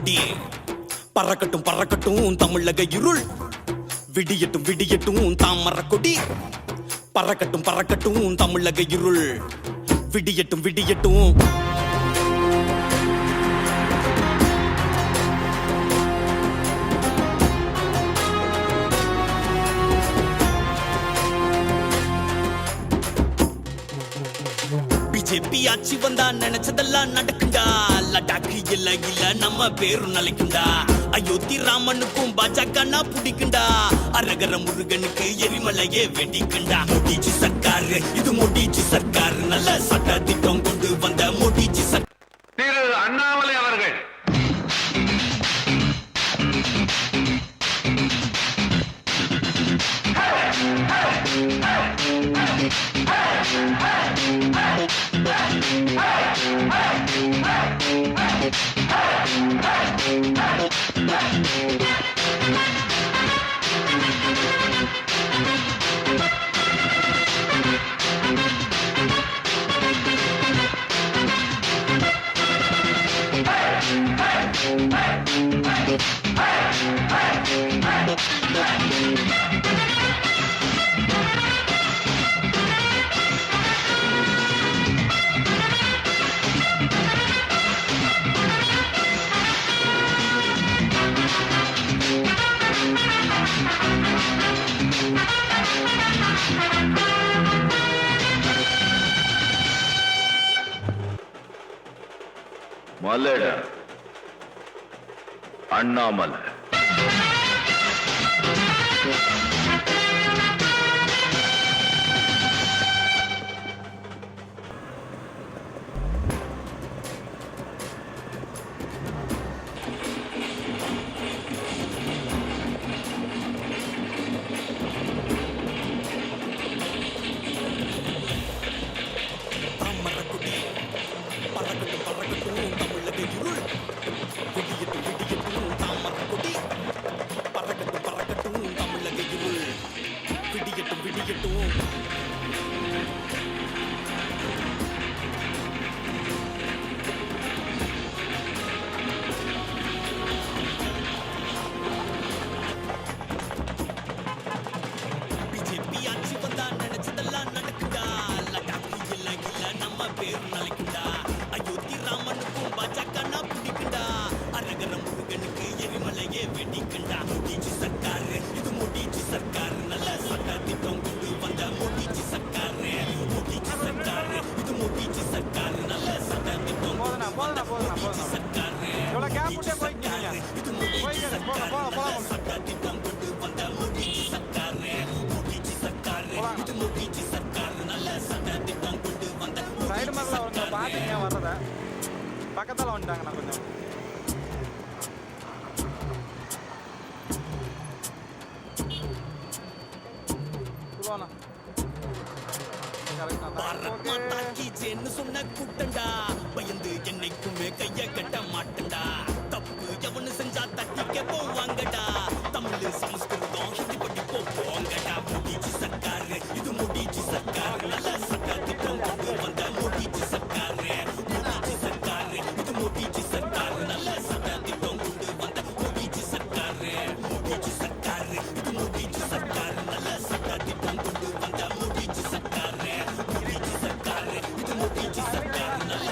கொடி பறக்கட்டும் பறக்கட்டும் தமிழக இருள் விடியட்டும் விடியட்டும் தாமர கொடி பறக்கட்டும் பறக்கட்டும் தமிழக இருள் விடியட்டும் விடியட்டும் பிஜேபி ஆட்சி வந்தா நினைச்சதெல்லாம் நடக்குண்டா லடாக்கு இல்ல இல்ல நம்ம பேரும் நிலைக்குண்டா அயோத்தி ராமனுக்கும் பாஜகனா பிடிக்குண்டா அரகர முருகனுக்கு எரிமலையே வெடிக்குண்டா மோடிஜி சர்க்காரு இது மோடிஜி சர்க்காரு நல்ல சட்ட திட்டம் கொண்டு வந்த மோடிஜி சர்க்கார் திரு அண்ணாமலை அவர்கள் மலட அண்ணாமலை பக்கத்துல வந்துட்டாங்க நான் கொஞ்சம் சொன்ன கூட்டண்டா பயந்து என்னைக்குமே கைய கட்ட மாட்டண்டா தப்பு எவனு செஞ்சா தட்டிக்க போவாங்கடா தமிழ் சமஸ்கிருதம் ஹிந்தி படி போவாங்கடா மோடிஜி சர்க்காரு இது மோடிஜி சர்க்காரு நல்ல சட்ட திட்டம் கொண்டு வந்த மோடிஜி சர்க்காரு மோடிஜி சர்க்காரு இது மோடிஜி சர்க்காரு நல்ல சட்ட திட்டம் கொண்டு வந்த மோடிஜி சர்க்காரு மோடிஜி சர்க்காரு இது மோடிஜி சர்க்காரு நல்ல சட்ட திட்டம் கொண்டு வந்த மோடிஜி சர்க்காரு மோடிஜி சர்க்காரு இது மோடிஜி சர்க்காரு நல்ல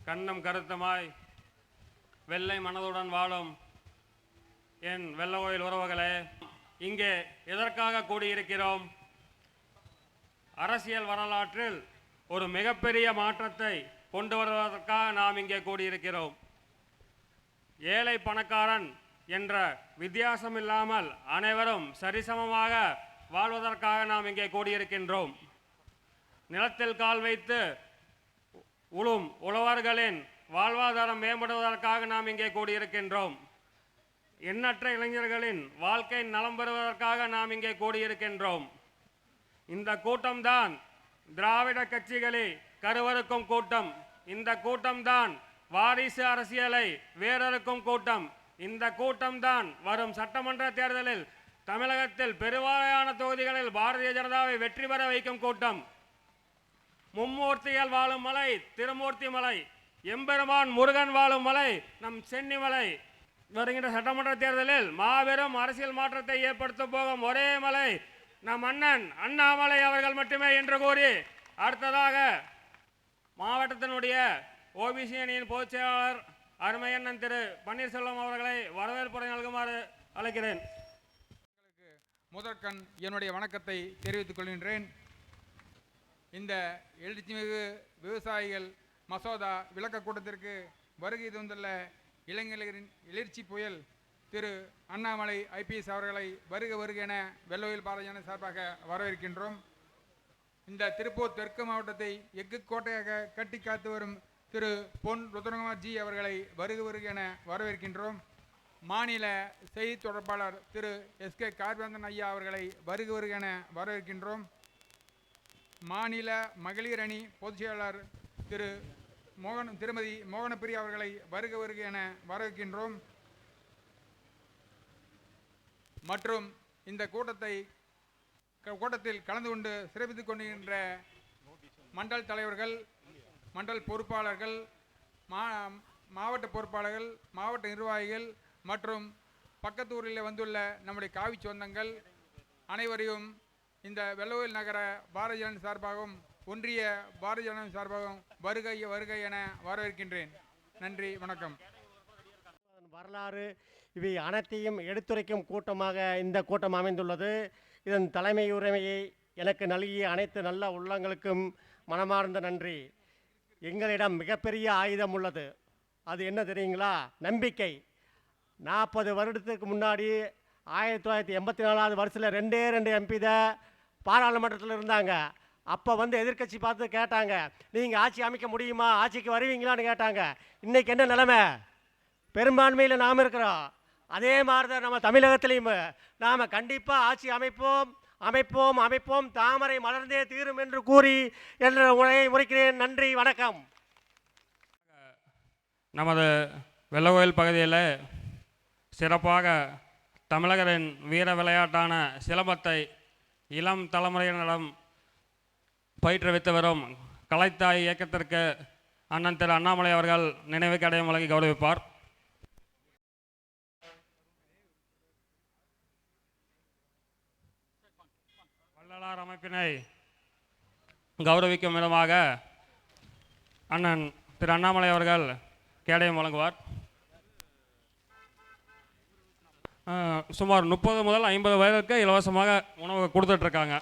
கண்ணும் கருத்துமாய் வெள்ளை மனதுடன் வாழும் என் வெள்ளகோயில் உறவுகளே, இங்கே எதற்காக கூடியிருக்கிறோம்? அரசியல் வரலாற்றில் ஒரு மிகப்பெரிய மாற்றத்தை கொண்டு வருவதற்காக நாம் இங்கே கூடியிருக்கிறோம். ஏழை பணக்காரன் என்ற வித்தியாசம் இல்லாமல் அனைவரும் சரிசமமாக வாழ்வதற்காக நாம் இங்கே கூடியிருக்கின்றோம். நிலத்தில் கால் வைத்து உழும் உழவர்களின் வாழ்வாதாரம் மேம்படுவதற்காக நாம் இங்கே கூடியிருக்கின்றோம். எண்ணற்ற இளைஞர்களின் வாழ்க்கை நலம் பெறுவதற்காக நாம் இங்கே கூடியிருக்கின்றோம். இந்த கூட்டம்தான் திராவிட கட்சிகளை கருவறுக்கும் கூட்டம். இந்த கூட்டம்தான் வாரிசு அரசியலை வேறறுக்கும் கூட்டம். இந்த கூட்டம்தான் வரும் சட்டமன்ற தேர்தலில் தமிழகத்தில் பெருவாரியான தொகுதிகளில் பாரதிய ஜனதாவை வெற்றி பெற வைக்கும் கூட்டம். மும்மூர்த்திகள் வாழும் மலை திருமூர்த்தி மலை, எம்பெருமான் முருகன் வாழும் மலை நம் சென்னி மலை. வருகின்ற சட்டமன்ற தேர்தலில் மாபெரும் அரசியல் மாற்றத்தை ஏற்படுத்த போகும் ஒரே மலை நம் அண்ணன் அண்ணாமலை அவர்கள் மட்டுமே என்று கூறி, அடுத்ததாக மாவட்டத்தினுடைய ஓபிசி அணியின் பொதுச் செயலாளர் அருமையண்ணன் திரு பன்னீர்செல்வம் அவர்களை வரவேற்புரை நல்குமாறு அழைக்கிறேன். முதற்கண் என்னுடைய வணக்கத்தை தெரிவித்துக் கொள்கின்றேன். இந்த எழுச்சிமிகு விவசாயிகள் மசோதா விளக்க கூட்டத்திற்கு வருகை தந்துள்ள இளைஞர்களின் எழுச்சி புயல் திரு அண்ணாமலை ஐபிஎஸ் அவர்களை வருக என வெள்ளோயில் பாரதிய ஜனதா சார்பாக வரவேற்கின்றோம். இந்த திருப்பூர் தெற்கு மாவட்டத்தை எஃகு கோட்டையாக கட்டி காத்து வரும் திரு பொன் ருத்ரகுமார் ஜி அவர்களை வருக என வரவேற்கின்றோம். மாநில செய்தி தொடர்பாளர் திரு எஸ்கே கார்வேந்தன் ஐயா அவர்களை வருக என வரவேற்கின்றோம். மாநில மகளிர் அணி பொதுச் செயலாளர் திருமதி மோகனப்பிரியா அவர்களை வருக என வரவேற்கின்றோம். மற்றும் இந்த கூட்டத்தில் கலந்து கொண்டு சிறப்பித்துக் கொண்டிருக்கின்ற மண்டல் தலைவர்கள், மண்டல் பொறுப்பாளர்கள், மாவட்ட பொறுப்பாளர்கள், மாவட்ட நிர்வாகிகள் மற்றும் பக்கத்தூரில் வந்துள்ள நம்முடைய காவி சொந்தங்கள் அனைவரையும் இந்த வெள்ளோயில் நகர பாரதிய ஜனதா சார்பாகவும் ஒன்றிய பாரதிய ஜனதா சார்பாகவும் வருக என வரவேற்கின்றேன். நன்றி, வணக்கம். வரலாறு இவை அனைத்தையும் எடுத்துரைக்கும் கூட்டமாக இந்த கூட்டம் அமைந்துள்ளது. இதன் தலைமையுரிமையை எனக்கு நல்கிய அனைத்து நல்ல உள்ளங்களுக்கும் மனமார்ந்த நன்றி. எங்களிடம் மிகப்பெரிய ஆயுதம் உள்ளது. அது என்ன தெரியுங்களா? நம்பிக்கை. 40 வருடத்துக்கு முன்னாடி 1984 வருஷத்தில் 2 எம்பி தான் பாராளுமன்றத்தில் இருந்தாங்க. அப்போ எதிர்க்கட்சி பார்த்து கேட்டாங்க, நீங்கள் ஆட்சி அமைக்க முடியுமா, ஆட்சிக்கு வருவீங்களான்னு கேட்டாங்க. இன்றைக்கி என்ன நிலைமை? பெரும்பான்மையில் நாம் இருக்கிறோம். அதே மாதிரி தான் நம்ம தமிழகத்திலையும் நாம் கண்டிப்பாக ஆட்சி அமைப்போம், தாமரை மலர்ந்தே தீரும் என்று கூறி என்ற உரையை முறைக்கிறேன். நன்றி, வணக்கம். நமது வெள்ளகோயில் பகுதியில் சிறப்பாக தமிழகரின் வீர விளையாட்டான சிலம்பத்தை இளம் தலைமுறையினரிடம் பயிற்றுவித்து வரும் கலைத்தாய் இயக்கத்திற்கு அண்ணன் திரு அண்ணாமலை அவர்கள் நினைவு கடையம் வழங்கி கௌரவிப்பார். வள்ளலார் அமைப்பினை கௌரவிக்கும் விதமாக அண்ணன் திரு அண்ணாமலை அவர்கள் கேடயம் வழங்குவார். சுமார் 30 முதல் 50 வயதுக்கு இலவசமாக உணவு கொடுத்துட்ருக்காங்க.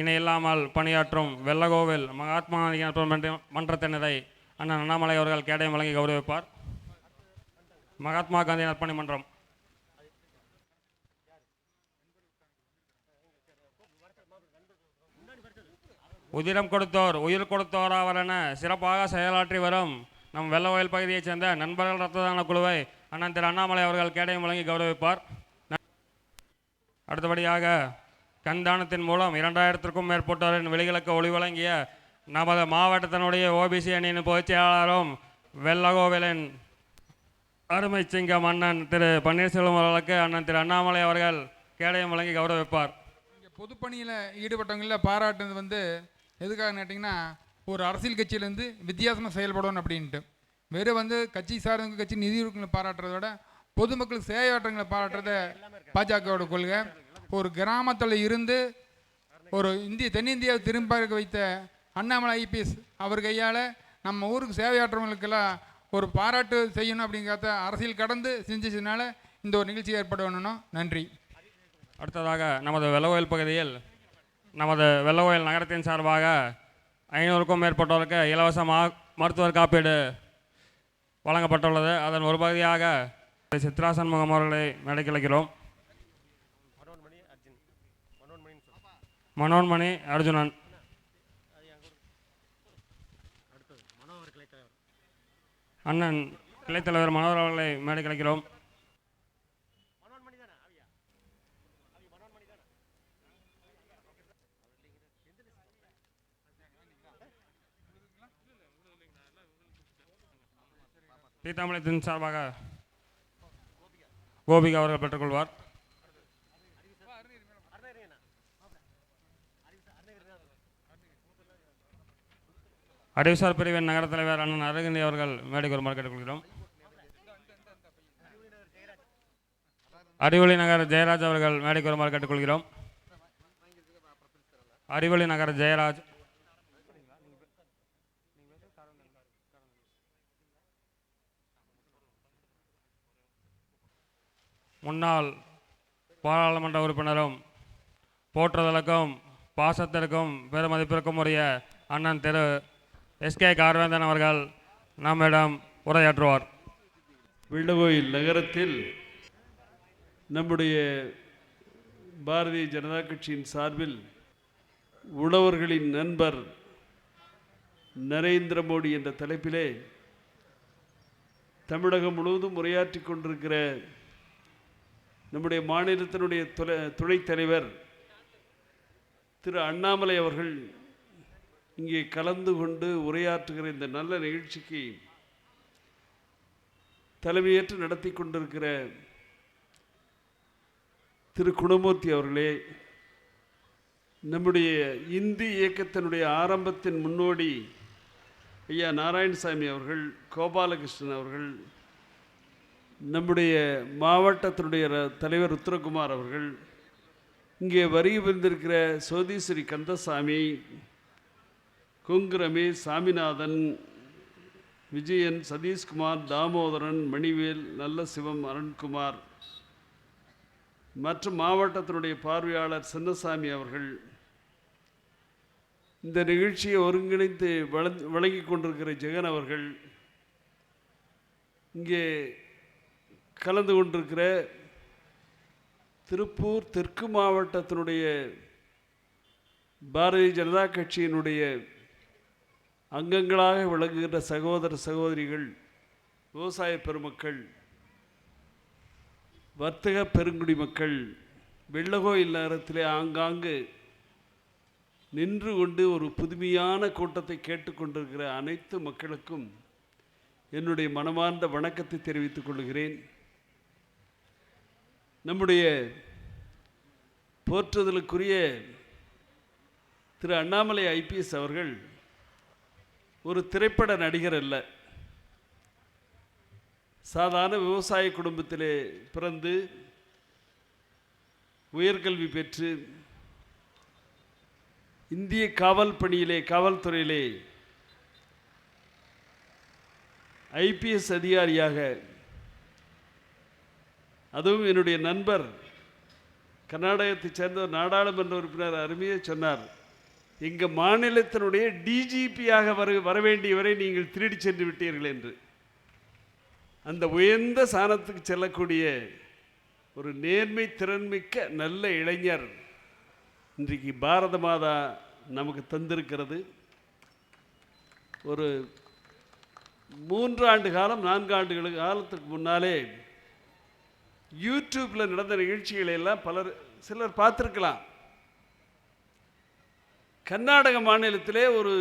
இணையில்லாமல் பணியாற்றும் வெள்ளகோவில் மகாத்மா மன்றத்தினரை அண்ணன் அண்ணாமலை அவர்கள் கேடயம் வழங்கி கௌரவிப்பார். மகாத்மா காந்தி நற்பணி மன்றம். உதிரம் கொடுத்தோர் உயிர் கொடுத்தோர் அவர் என சிறப்பாக செயலாற்றி வரும் நம் வெள்ளகோயில் பகுதியைச் சேர்ந்த நண்பர்கள் இரத்த தான குழுவை அண்ணன் திரு அண்ணாமலை அவர்கள் கேடயம் வழங்கி கௌரவிப்பார். அடுத்தபடியாக கண்தானத்தின் மூலம் 2000க்கும் மேற்பட்டோரின் வெளிகளுக்கு ஒளி வழங்கிய நமது மாவட்டத்தினுடைய ஓபிசி அணியின் பொதுச் செயலாளரும் வெள்ளகோவிலின் அருமை சிங்கம் அண்ணன் திரு பன்னீர்செல்வம் அவர்களுக்கு அண்ணன் திரு அண்ணாமலை அவர்கள் கேடயம் வழங்கி கௌரவிப்பார். இங்கே பொதுப்பணியில் ஈடுபட்டவங்களில் பாராட்டுறது எதுக்காக கேட்டிங்கன்னா, ஒரு அரசியல் கட்சியிலேருந்து வித்தியாசமாக செயல்படணும் அப்படின்ட்டு. வெறும் கட்சி சார்ந்த கட்சி நிதி பாராட்டுறத விட பொதுமக்களுக்கு சேவையாற்றங்களை பாராட்டுறத பாஜகவோட கொள்கை. ஒரு கிராமத்தில் இருந்து ஒரு தென்னிந்தியாவை திரும்ப வைத்த அண்ணாமலை ஐபிஎஸ் அவர் கையால் நம்ம ஊருக்கு சேவையாற்றவங்களுக்கெல்லாம் ஒரு பாராட்டு செய்யணும் அப்படிங்கிறத அரசியல் கடந்து செஞ்சதுனால இந்த ஒரு நிகழ்ச்சி ஏற்பாடு பண்ணணும். நன்றி. அடுத்ததாக நமது வெள்ளகோயில் பகுதியில் நமது வெள்ளகோயில் நகரத்தின் சார்பாக 500க்கும் மேற்பட்டோருக்கு இலவச மருத்துவர் காப்பீடு வழங்கப்பட்டுள்ளது. அதன் ஒரு பகுதியாக சித்ரா சண்முகம் அவர்களை மேடைக்கு அழைக்கிறோம். மனோன்மணி அர்ஜுனன். அண்ணன் கிளைத்தலைவர் மனோகர் அவர்களை மேடைக்கு அழைக்கிறோம். தீத்தாமலத்தின் சார்பாக கோபிகா அவர்கள் பெற்றுக்கொள்வார். அறிவுசார் பிரிவின் நகர தலைவர் அண்ணன் அருகினி அவர்கள் மேடைக்கு வருமாறு கேட்டுக்கொள்கிறோம். அறிவொளி நகர் ஜெயராஜ் அவர்கள் மேடைக்கு வருமாறு கேட்டுக்கொள்கிறோம். அறிவொளி நகர் ஜெயராஜ். முன்னாள் பாராளுமன்ற உறுப்பினரும் போற்றுதலுக்கும் பாசத்திற்கும் பெருமதிப்பிற்கும் உரிய அண்ணன் திரு எஸ்கே கார்வேந்தன் அவர்கள் நம்மிடம் உரையாற்றுவார். வெள்ளகோயில் நகரத்தில் நம்முடைய பாரதிய ஜனதா கட்சியின் சார்பில் உழவர்களின் நண்பர் நரேந்திர மோடி என்ற தலைப்பிலே தமிழகம் முழுவதும் உரையாற்றி கொண்டிருக்கிற நம்முடைய மாநிலத்தினுடைய துணைத் தலைவர் திரு அண்ணாமலை அவர்கள் இங்கே கலந்து கொண்டு உரையாற்றுகிற இந்த நல்ல நிகழ்ச்சிக்கு தலைமையேற்று நடத்தி கொண்டிருக்கிற திரு குணமூர்த்தி அவர்களே, நம்முடைய இந்தி இயக்கத்தினுடைய ஆரம்பத்தின் முன்னோடி ஐயா நாராயணசாமி அவர்கள், கோபாலகிருஷ்ணன் அவர்கள், நம்முடைய மாவட்டத்தினுடைய தலைவர் உத்தரகுமார் அவர்கள், இங்கே வருகை வந்திருக்கிற சோதீஸ்வரி கந்தசாமி, கொங்குரமே, சாமிநாதன், விஜயன், சதீஷ்குமார், தாமோதரன், மணிவேல், நல்ல சிவம், அருண்குமார் மற்றும் மாவட்டத்தினுடைய பார்வையாளர் சின்னசாமி அவர்கள், இந்த நிகழ்ச்சியை ஒருங்கிணைத்து வழங்கி கொண்டிருக்கிற ஜெகன் அவர்கள், இங்கே கலந்து கொண்டிருக்கிற திருப்பூர் தெற்கு மாவட்டத்தினுடைய பாரதிய ஜனதா கட்சியினுடைய அங்கங்களாக விளங்குகின்ற சகோதர சகோதரிகள், விவசாய பெருமக்கள், வர்த்தக பெருங்குடி மக்கள், வெள்ளகோயில் நகரத்திலே ஆங்காங்கு நின்று கொண்டு ஒரு புதுமையான கூட்டத்தை கேட்டுக்கொண்டிருக்கிற அனைத்து மக்களுக்கும் என்னுடைய மனமார்ந்த வணக்கத்தை தெரிவித்துக் கொள்கிறேன். நம்முடைய போற்றுதலுக்குரிய திரு அண்ணாமலை ஐபிஎஸ் அவர்கள் ஒரு திரைப்பட நடிகர் அல்ல. சாதாரண விவசாய குடும்பத்திலே பிறந்து உயர்கல்வி பெற்று இந்திய காவல்துறையிலே ஐபிஎஸ் அதிகாரியாக, அதுவும் என்னுடைய நண்பர் கர்நாடகத்தைச் சேர்ந்த நாடாளுமன்ற உறுப்பினர் அருமையாக சொன்னார், எங்கள் மாநிலத்தினுடைய டிஜிபியாக வர வேண்டியவரை நீங்கள் திருடி சென்று விட்டீர்கள் என்று. அந்த உயர்ந்த சாணத்துக்கு செல்லக்கூடிய ஒரு நேர்மை திறன்மிக்க நல்ல இளைஞர் இன்றைக்கு பாரத மாதா நமக்கு தந்திருக்கிறது. ஒரு 3 ஆண்டு காலம் 4 ஆண்டு காலத்துக்கு முன்னாலே யூடியூப்பில் நடந்த நிகழ்ச்சிகளை எல்லாம் சிலர் பார்த்துருக்கலாம். கர்நாடக மாநிலத்திலே ஒரு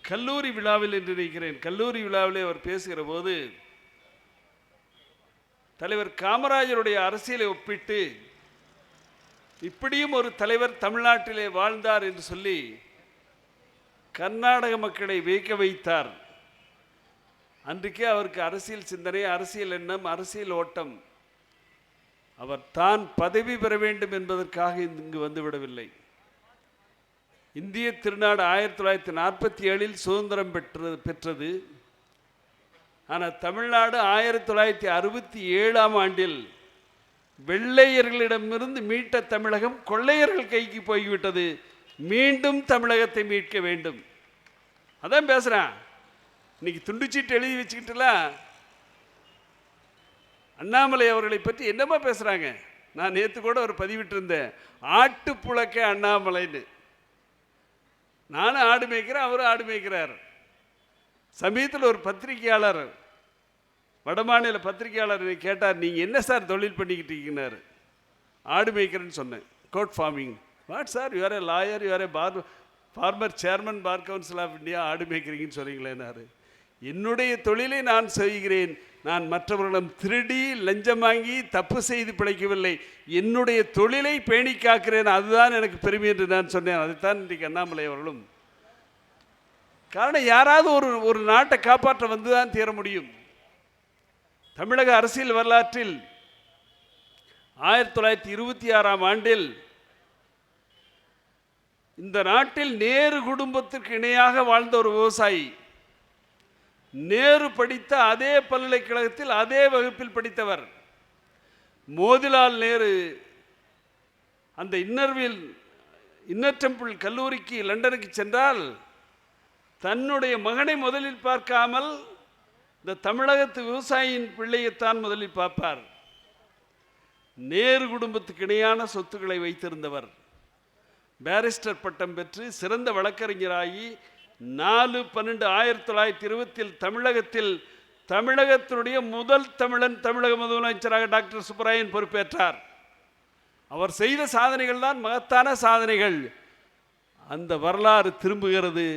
கல்லூரி விழாவில் என்று நினைக்கிறேன், கல்லூரி விழாவிலே அவர் பேசுகிற போது தலைவர் காமராஜருடைய அரசியலை ஒப்பிட்டு இப்படியும் ஒரு தலைவர் தமிழ்நாட்டிலே வாழ்ந்தார் என்று சொல்லி கர்நாடக மக்களை வியக்க வைத்தார். அன்றைக்கே அவருக்கு அரசியல் சிந்தனை, அரசியல் எண்ணம், அரசியல் ஓட்டம் அவர் தான் பதவி பெற வேண்டும் என்பதற்காக இங்கு வந்துவிடவில்லை. இந்திய திருநாடு 1947 சுதந்திரம் பெற்றது. ஆனால் தமிழ்நாடு 1967 ஆண்டில் வெள்ளையர்களிடமிருந்து மீட்ட தமிழகம் கொள்ளையர்கள் கைக்கு போய்விட்டது. மீண்டும் தமிழகத்தை மீட்க வேண்டும். அதான் பேசுகிறேன். இன்னைக்கு துண்டுச்சீட்டு எழுதி வச்சுக்கிட்டுலாம் அண்ணாமலை அவர்களை பற்றி என்னமா பேசுகிறாங்க. நான் நேற்று கூட ஒரு பதிவிட்டிருந்தேன், ஆட்டு புழக்க அண்ணாமலைன்னு. நானும் ஆடு மேய்க்கிறேன், அவரும் ஆடு மேய்க்கிறார். சமீபத்தில் ஒரு பத்திரிகையாளர், வடமாநில பத்திரிகையாளர் கேட்டார், நீங்கள் என்ன சார் தொழில் பண்ணிக்கிட்டு இருக்கீங்கன்னாரு. ஆடு மேய்க்கிறேன்னு சொன்னேன். Goat farming. What sir, you are a lawyer, you are a former chairman bar council of India, ஆடு மேய்க்கிறீங்கன்னு சொல்கிறீங்களேன்னாரு. என்னுடைய தொழிலை நான் செய்கிறேன். நான் மற்றவர்களிடம் திருடி லஞ்சம் வாங்கி தப்பு செய்து பிழைக்கவில்லை. என்னுடைய தொழிலை பேணி காக்கிறேன், அதுதான் எனக்கு பெருமை என்று நான் சொன்னேன். அதுதான் இன்றைக்கு அண்ணாமலை அவர்களும். காரணம், யாராவது ஒரு நாட்டை காப்பாற்ற வந்து தான் தீர முடியும். தமிழக அரசியல் வரலாற்றில் 1926 ஆண்டில் இந்த நாட்டில் நேரு குடும்பத்திற்கு இணையாக வாழ்ந்த ஒரு விவசாயி, நேரு படித்த அதே பல்கலைக்கழகத்தில் அதே வகுப்பில் படித்தவர் மோதிலால் நேரு அந்த இன்னர் டெம்பிள் கல்லூரிக்கு லண்டனுக்கு சென்றால் தன்னுடைய மகனை முதலில் பார்க்காமல் இந்த தமிழகத்து விவசாயியின் பிள்ளையைத்தான் முதலில் பார்ப்பார். நேரு குடும்பத்துக்கு இணையான சொத்துக்களை வைத்திருந்தவர். பாரிஸ்டர் பட்டம் பெற்று சிறந்த வழக்கறிஞராகி 4/12/1920 தமிழகத்தினுடைய முதல் தமிழன் தமிழக முதலமைச்சராக டாக்டர் சுப்பராயன் பொறுப்பேற்றார். அவர் செய்த சாதனைகள் தான் மகத்தான சாதனைகள். அந்த வரலாறு திரும்புகிறது.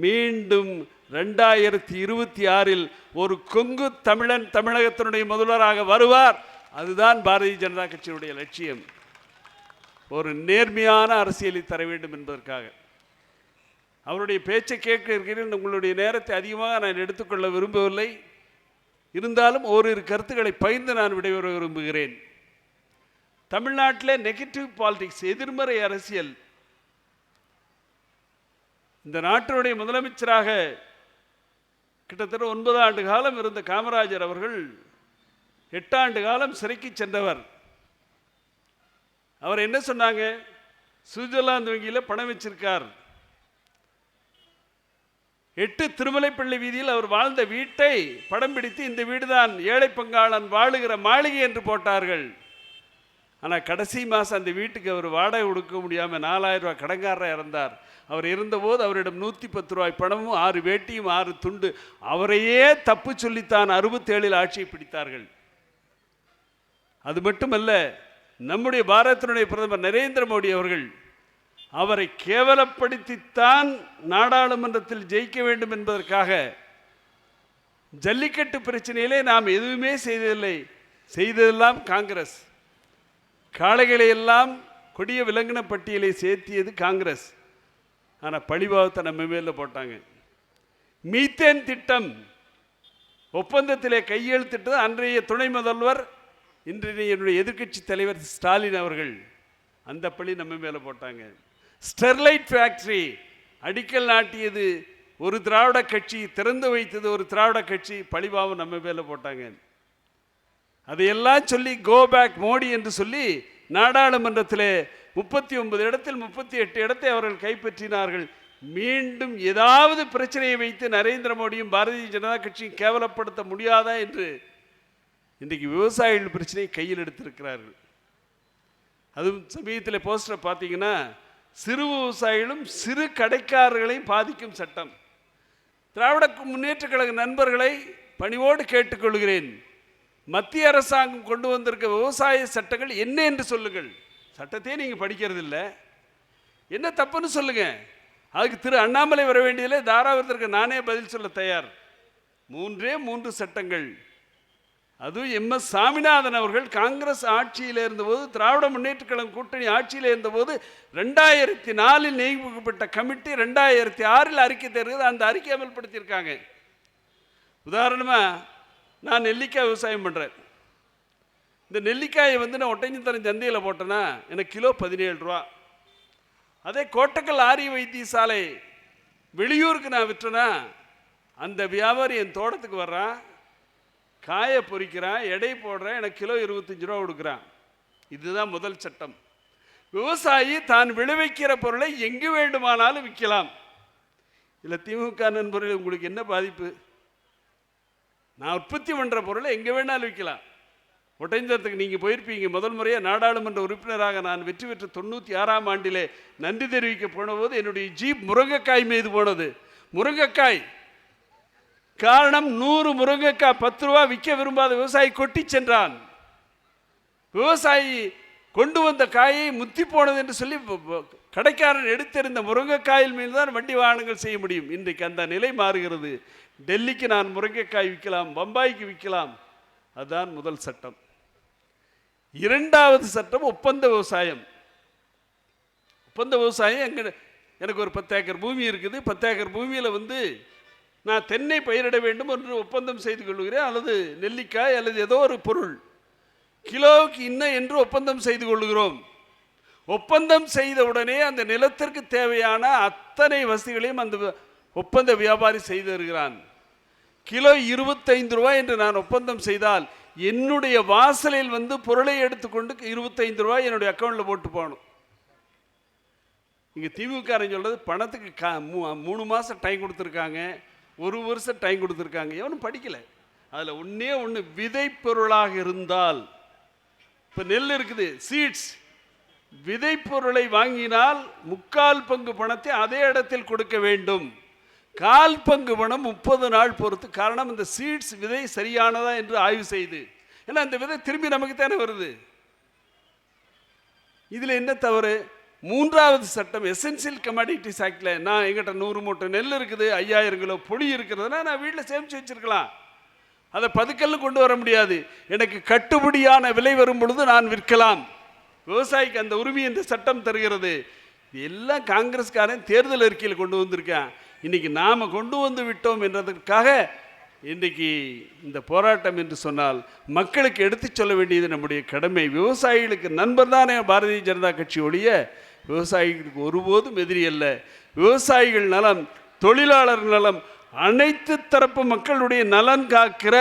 மீண்டும் 2026 ஒரு கொங்கு தமிழன் தமிழகத்தினுடைய முதல்வராக வருவார். அதுதான் பாரதிய ஜனதா கட்சியினுடைய லட்சியம். ஒரு நேர்மையான அரசியலை தர வேண்டும் என்பதற்காக அவருடைய பேச்சை கேட்க இருக்கிறேன். உங்களுடைய நேரத்தை அதிகமாக நான் எடுத்துக்கொள்ள விரும்பவில்லை. இருந்தாலும் ஓரிரு கருத்துக்களை பகிர்ந்து நான் விடைபெற விரும்புகிறேன். தமிழ்நாட்டிலே நெகட்டிவ் பாலிடிக்ஸ், எதிர்மறை அரசியல். இந்த நாட்டினுடைய முதலமைச்சராக கிட்டத்தட்ட 9 ஆண்டு காலம் இருந்த காமராஜர் அவர்கள் 8 ஆண்டு காலம் சிறைக்கு சென்றவர். அவர் என்ன சொன்னாங்க? சுவிட்சர்லாந்து வங்கியில் பணம் வச்சிருக்கார். 8 திருமலைப்பள்ளி வீதியில் அவர் வாழ்ந்த வீட்டை படம் பிடித்து இந்த வீடுதான் ஏழை பங்காளன் வாழுகிற மாளிகை என்று போட்டார்கள். ஆனால் கடைசி மாதம் அந்த வீட்டுக்கு அவர் வாடகை கொடுக்க முடியாமல் 4000 ரூபாய் கடன்காரராக இருந்தார். அவர் இருந்தபோது அவரிடம் 110 ரூபாய் பணமும் 6 வேட்டியும் 6 துண்டு. அவரையே தப்பு சொல்லித்தான் 67 ஆட்சியை பிடித்தார்கள். அது மட்டுமல்ல, நம்முடைய பாரதத்தினுடைய பிரதமர் நரேந்திர மோடி அவர்கள் அவரை கேவலப்படுத்தித்தான் நாடாளுமன்றத்தில் ஜெயிக்க வேண்டும் என்பதற்காக ஜல்லிக்கட்டு பிரச்சனையிலே நாம் எதுவுமே செய்ததில்லை. செய்ததெல்லாம் காங்கிரஸ். காளைகளை எல்லாம் கொடிய விலங்கின பட்டியலை சேர்த்தியது காங்கிரஸ். ஆனால் பழிபாவத்தை நம்ம மேல போட்டாங்க. மீத்தேன் திட்டம் ஒப்பந்தத்திலே கையெழுத்திட்டது அன்றைய துணை முதல்வர், இன்றைய என்னுடைய எதிர்க்கட்சி தலைவர் ஸ்டாலின் அவர்கள். அந்த பழி நம்ம மேலே போட்டாங்க. ஸ்டெர்லைட் ஃபேக்டரி அடிக்கல் நாட்டியது ஒரு திராவிட கட்சி, திறந்து வைத்தது ஒரு திராவிட கட்சி. பழிபாவம் நம்ம மேலே போட்டாங்க. அதையெல்லாம் சொல்லி கோ பேக் மோடி என்று சொல்லி நாடாளுமன்றத்தில் 39 இடத்தில் 38 இடத்தை அவர்கள் கைப்பற்றினார்கள். மீண்டும் ஏதாவது பிரச்சனையை வைத்து நரேந்திர மோடியும் பாரதிய ஜனதா கட்சியும் கேவலப்படுத்த முடியாதா என்று இன்றைக்கு விவசாயிகள் பிரச்சனையை கையில் எடுத்திருக்கிறார்கள். அதுவும் சமீபத்தில் போஸ்டர் பார்த்தீங்கன்னா, சிறு விவசாயிகளும் சிறு கடைக்காரர்களையும் பாதிக்கும் சட்டம். திராவிட முன்னேற்ற கழக நண்பர்களை பணிவோடு கேட்டுக்கொள்கிறேன், மத்திய அரசாங்கம் கொண்டு வந்திருக்க விவசாய சட்டங்கள் என்ன என்று சொல்லுங்கள். சட்டத்தையே நீங்கள் படிக்கிறது இல்லை, என்ன தப்புன்னு சொல்லுங்க. அதுக்கு திரு அண்ணாமலை வர வேண்டியதில்லை, தாராபுரத்திற்கு நானே பதில் சொல்ல தயார். 3 சட்டங்கள். அதுவும் MS சாமிநாதன் அவர்கள் காங்கிரஸ் ஆட்சியில் இருந்தபோது, திராவிட முன்னேற்ற கழகம் கூட்டணி ஆட்சியில் இருந்தபோது 2004 நியமிக்கப்பட்ட கமிட்டி 2006 அறிக்கை தருகிறது. அந்த அறிக்கை அமல்படுத்தியிருக்காங்க. உதாரணமாக, நான் நெல்லிக்காய் விவசாயம் பண்ணுறேன். இந்த நெல்லிக்காயை வந்து நான் ஒட்டஞ்சத்தரம் சந்தையில் போட்டேன்னா எனக்கு கிலோ 17 ரூபா. அதே கோட்டக்கல் ஆரிய வைத்தியசாலை வெளியூருக்கு நான் விற்றேன்னா அந்த வியாபாரி என் தோட்டத்துக்கு வர்றான், காயை பொறிக்கிறான், எடை போடுறேன், எனக்கு கிலோ 25 ரூபா கொடுக்குறான். இதுதான் முதல் சட்டம். விவசாயி தான் விளைவிக்கிற பொருளை எங்கு வேண்டுமானாலும் விற்கலாம். இல்லை திமுக நண்பர்கள் உங்களுக்கு என்ன பாதிப்பு? நான் உற்பத்தி பண்ணுற பொருளை எங்கே வேணாலும் விற்கலாம். ஒட்டஞ்சத்துக்கு நீங்கள் போயிருப்பீங்க. முதல் முறையாக நாடாளுமன்ற உறுப்பினராக நான் வெற்றி பெற்ற 96ஆம் ஆண்டிலே நன்றி தெரிவிக்க போன போது என்னுடைய ஜீப் முருங்கைக்காய் மீது போனது. முருங்கைக்காய் காரணம் 100 முருங்கைக்காய் 10 ரூபா விற்க விரும்பாத விவசாயி கொட்டி சென்றான். விவசாயி கொண்டு வந்த காயை முத்தி போனது என்று சொல்லி கடைக்காரன் எடுத்திருந்த முருங்கைக்காயில் மீது தான் வண்டி வாகனங்கள் செய்ய முடியும். இன்றைக்கு அந்த நிலை மாறுகிறது. டெல்லிக்கு நான் முருங்கைக்காய் விற்கலாம், பம்பாய்க்கு விற்கலாம். அதுதான் முதல் சட்டம். இரண்டாவது சட்டம் ஒப்பந்த விவசாயம். ஒப்பந்த விவசாயம் எனக்கு ஒரு 10 ஏக்கர் பூமி இருக்குது. 10 ஏக்கர் பூமியில் வந்து நான் தென்னை பயிரிட வேண்டும் என்று ஒப்பந்தம் செய்து கொள்கிறேன், அல்லது நெல்லிக்காய் அல்லது ஏதோ ஒரு பொருள் கிலோவுக்கு இன்னும் என்று ஒப்பந்தம் செய்து கொள்கிறோம். ஒப்பந்தம் செய்த உடனே அந்த நிலத்திற்கு தேவையான அத்தனை வசதிகளையும் அந்த ஒப்பந்த வியாபாரி செய்து வருகிறான். கிலோ 25 ரூபாய் என்று நான் ஒப்பந்தம் செய்தால் என்னுடைய வாசலில் வந்து பொருளை எடுத்துக்கொண்டு 25 ரூபாய் என்னுடைய அக்கௌண்ட்டில் போட்டு போகணும். இங்கே திமுக சொல்றது பணத்துக்கு 3 மாதம் டைம் கொடுத்துருக்காங்க, 1 வருஷம் டைம் கொடுத்துருக்காங்க. எவனும் படிக்கலை. அதில் ஒன்று விதை பொருளாக இருந்தால், இப்போ நெல் இருக்குது, சீட்ஸ், விதை பொருளை வாங்கினால் 3/4 பங்கு பணத்தை அதே இடத்தில் கொடுக்க வேண்டும். 1/4 பங்கு பணம் 30 நாள் பொறுத்து. காரணம், இந்த சீட்ஸ் விதை சரியானதா என்று ஆய்வு செய்து. ஏன்னா அந்த விதை திரும்பி நமக்கு தானே வருது. இதில் என்ன தவறு? மூன்றாவது சட்டம் எசென்சியல் கமாடிட்டிஸ் ஆக்டில் நான் எங்கிட்ட 100 மூட்டை நெல் இருக்குது, 5000 கிலோ பொடி இருக்கிறதுனா நான் வீட்டில் சேமித்து வச்சிருக்கலாம். அதை பதுக்கல்னு கொண்டு வர முடியாது. எனக்கு கட்டுப்படியான விலை வரும் பொழுது நான் விற்கலாம். விவசாயிக்கு அந்த உரிமை இந்த சட்டம் தருகிறது. எல்லாம் காங்கிரஸ்காரன் தேர்தல் அறிக்கையில் கொண்டு வந்திருக்கேன். இன்னைக்கு நாம் கொண்டு வந்து விட்டோம் என்றதற்காக இன்றைக்கு இந்த போராட்டம் என்று சொன்னால் மக்களுக்கு எடுத்து சொல்ல வேண்டியது நம்முடைய கடமை. விவசாயிகளுக்கு நண்பர் தானே பாரதிய ஜனதா கட்சி ஒழிய விவசாயிகளுக்கு ஒருபோதும் எதிரி அல்ல. விவசாயிகள் நலம், தொழிலாளர் நலம், அனைத்து தரப்பு மக்களுடைய நலன் காக்கிற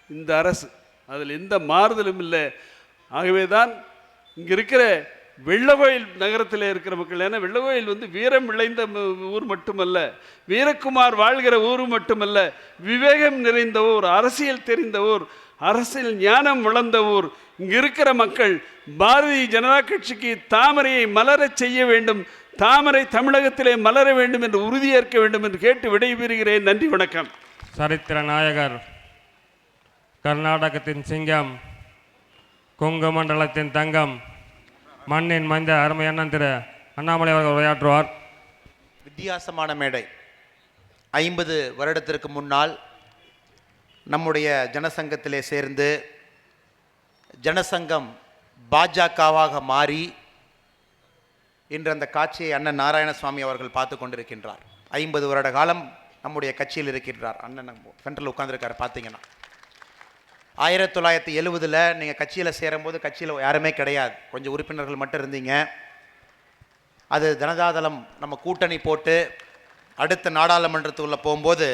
இந்த அரசு, அதில் எந்த மாறுதலும் இல்லை. ஆகவே தான் இங்கே இருக்கிற வெள்ளகோயில் நகரத்தில் இருக்கிற மக்கள், ஏன்னா வெள்ளகோயில் வந்து வீரம் விளைந்த ஊர் மட்டுமல்ல, வீரகுமார் வாழ்கிற ஊர் மட்டுமல்ல, விவேகம் நிறைந்த ஊர், அரசியல் தெரிந்த ஊர், அரசியல் ஞானம் வளர்ந்த ஊர். இங்கே இருக்கிற மக்கள் பாரதிய ஜனதா கட்சிக்கு தாமரையை மலரச் செய்ய வேண்டும், தாமரை தமிழகத்திலே மலர வேண்டும் என்று உறுதியேற்க வேண்டும் என்று கேட்டு விடைபெறுகிறேன். நன்றி, வணக்கம். சரித்திர நாயகர், கர்நாடகத்தின் சிங்கம், கொங்கு மண்டலத்தின் தங்கம், மண்ணின் மைந்த அருமை அண்ணன் திரு அண்ணாமலை அவர்கள் உரையாற்றுவார். வித்தியாசமான மேடை. 50 வருடத்திற்கு முன்னால் நம்முடைய ஜனசங்கத்திலே சேர்ந்து ஜனசங்கம் பாஜகவாக மாறி இன்று அந்த காட்சியை அண்ணன் நாராயணசுவாமி அவர்கள் பார்த்து கொண்டிருக்கின்றார். 50 வருட காலம் நம்முடைய கட்சியில் இருக்கின்றார். அண்ணன் சென்ட்ரல் உட்கார்ந்துருக்காரு. பார்த்தீங்கன்னா 1970 நீங்கள் கட்சியில் சேரும்போது கட்சியில் யாருமே கிடையாது, கொஞ்சம் உறுப்பினர்கள் மட்டும் இருந்தீங்க. அது ஜனதாதளம் நம்ம கூட்டணி போட்டு அடுத்த நாடாளுமன்றத்துக்குள்ளே போகும்போது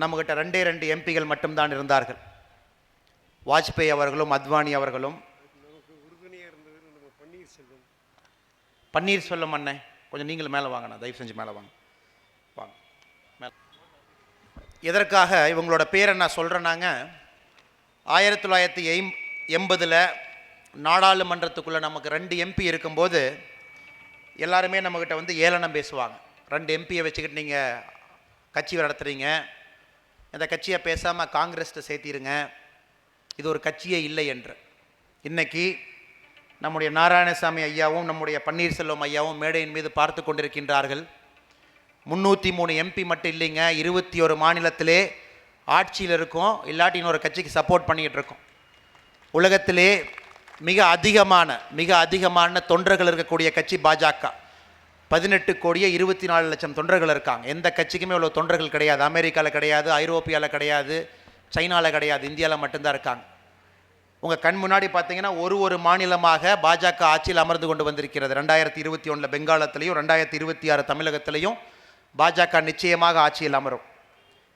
நம்மக்கிட்ட 2 எம்பிகள் மட்டும்தான் இருந்தார்கள். வாஜ்பாய் அவர்களும் அத்வானி அவர்களும். பன்னீர்செல்வம் அண்ணன், கொஞ்சம் நீங்களும் மேலே வாங்கண்ணா, தயவு செஞ்சு மேலே வாங்க. வாங்க மேலே. எதற்காக இவங்களோட பேரை நான் சொல்கிறேன்னாங்க, 1980 நாடாளுமன்றத்துக்குள்ளே நமக்கு 2 எம்பி இருக்கும்போது எல்லாருமே நம்மக்கிட்ட வந்து ஏளனம் பேசுவாங்க. 2 எம்பியை வச்சுக்கிட்டு நீங்கள் கட்சி நடத்துகிறீங்க, இந்த கட்சியை பேசாமல் காங்கிரஸ்ட்டை சேர்த்திருங்க, இது ஒரு கட்சியே இல்லை என்று. இன்றைக்கி நம்முடைய நாராயணசாமி ஐயாவும் நம்முடைய பன்னீர்செல்வம் ஐயாவும் மேடையின் மீது பார்த்து கொண்டிருக்கின்றார்கள். 303 எம்பி மட்டும் இல்லைங்க, 21 மாநிலத்திலே ஆட்சியில் இருக்கும், இல்லாட்டி இன்னொரு கட்சிக்கு சப்போர்ட் பண்ணிக்கிட்டு இருக்கோம். உலகத்திலே மிக அதிகமான தொண்டர்கள் இருக்கக்கூடிய கட்சி பாஜக. 18 கோடியே 24 லட்சம் தொண்டர்கள் இருக்காங்க. எந்த கட்சிக்குமே இவ்வளோ தொண்டர்கள் கிடையாது. அமெரிக்காவில் கிடையாது, ஐரோப்பியாவில் கிடையாது, சைனாவில் கிடையாது, இந்தியாவில் மட்டும்தான் இருக்காங்க. உங்கள் கண் முன்னாடி பார்த்தீங்கன்னா ஒரு மாநிலமாக பாஜக ஆட்சியில் அமர்ந்து கொண்டு வந்திருக்கிறது. 2021 பெங்காலத்திலையும் 2026 தமிழகத்திலையும் பாஜக நிச்சயமாக ஆட்சியில் அமரும்.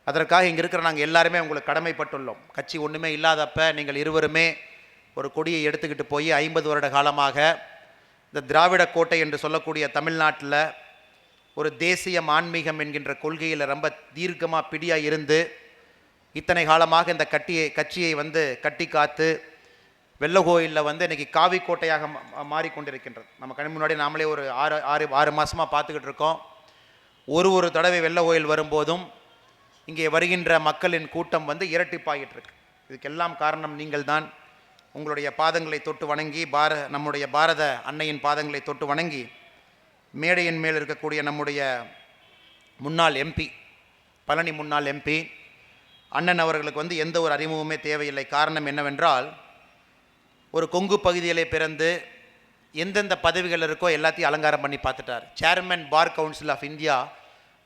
அதற்காக இங்கே இருக்கிற நாங்கள் எல்லாருமே உங்களுக்கு கடமைப்பட்டுள்ளோம். கட்சி ஒன்றுமே இல்லாதப்ப நீங்கள் இருவருமே ஒரு கொடியை எடுத்துக்கிட்டு போய் 50 வருட காலமாக இந்த திராவிட கோட்டை என்று சொல்லக்கூடிய தமிழ்நாட்டில் ஒரு தேசிய ஆன்மீகம் என்கின்ற கொள்கையில் ரொம்ப தீர்க்கமாக பிடியாக இருந்து இத்தனை காலமாக இந்த கட்சியை வந்து கட்டி காத்து வெள்ளகோயிலில் வந்து இன்றைக்கி காவி கோட்டையாக மாறிக்கொண்டிருக்கின்றது. நம்ம கண் முன்னாடி நாமளே ஒரு ஆறு மாதமாக பார்த்துக்கிட்டு இருக்கோம். ஒரு தடவை வெள்ளகோயில் வரும்போதும் இங்கே வருகின்ற மக்களின் கூட்டம் வந்து இரட்டிப்பாகிட்டு இருக்கு. இதுக்கெல்லாம் காரணம் நீங்கள் தான். உங்களுடைய பாதங்களை தொட்டு வணங்கி நம்முடைய பாரத அன்னையின் பாதங்களை தொட்டு வணங்கி மேடையின் மேல் இருக்கக்கூடிய நம்முடைய முன்னாள் எம்பி, பழனி முன்னாள் எம்பி அண்ணன் அவர்களுக்கு வந்து எந்த ஒரு அறிமுகமே தேவையில்லை. காரணம் என்னவென்றால், ஒரு கொங்கு பகுதியிலே பிறந்து எந்தெந்த பதவிகள் இருக்கோ எல்லாத்தையும் அலங்காரம் பண்ணி பார்த்துட்டார். Chairman bar council of India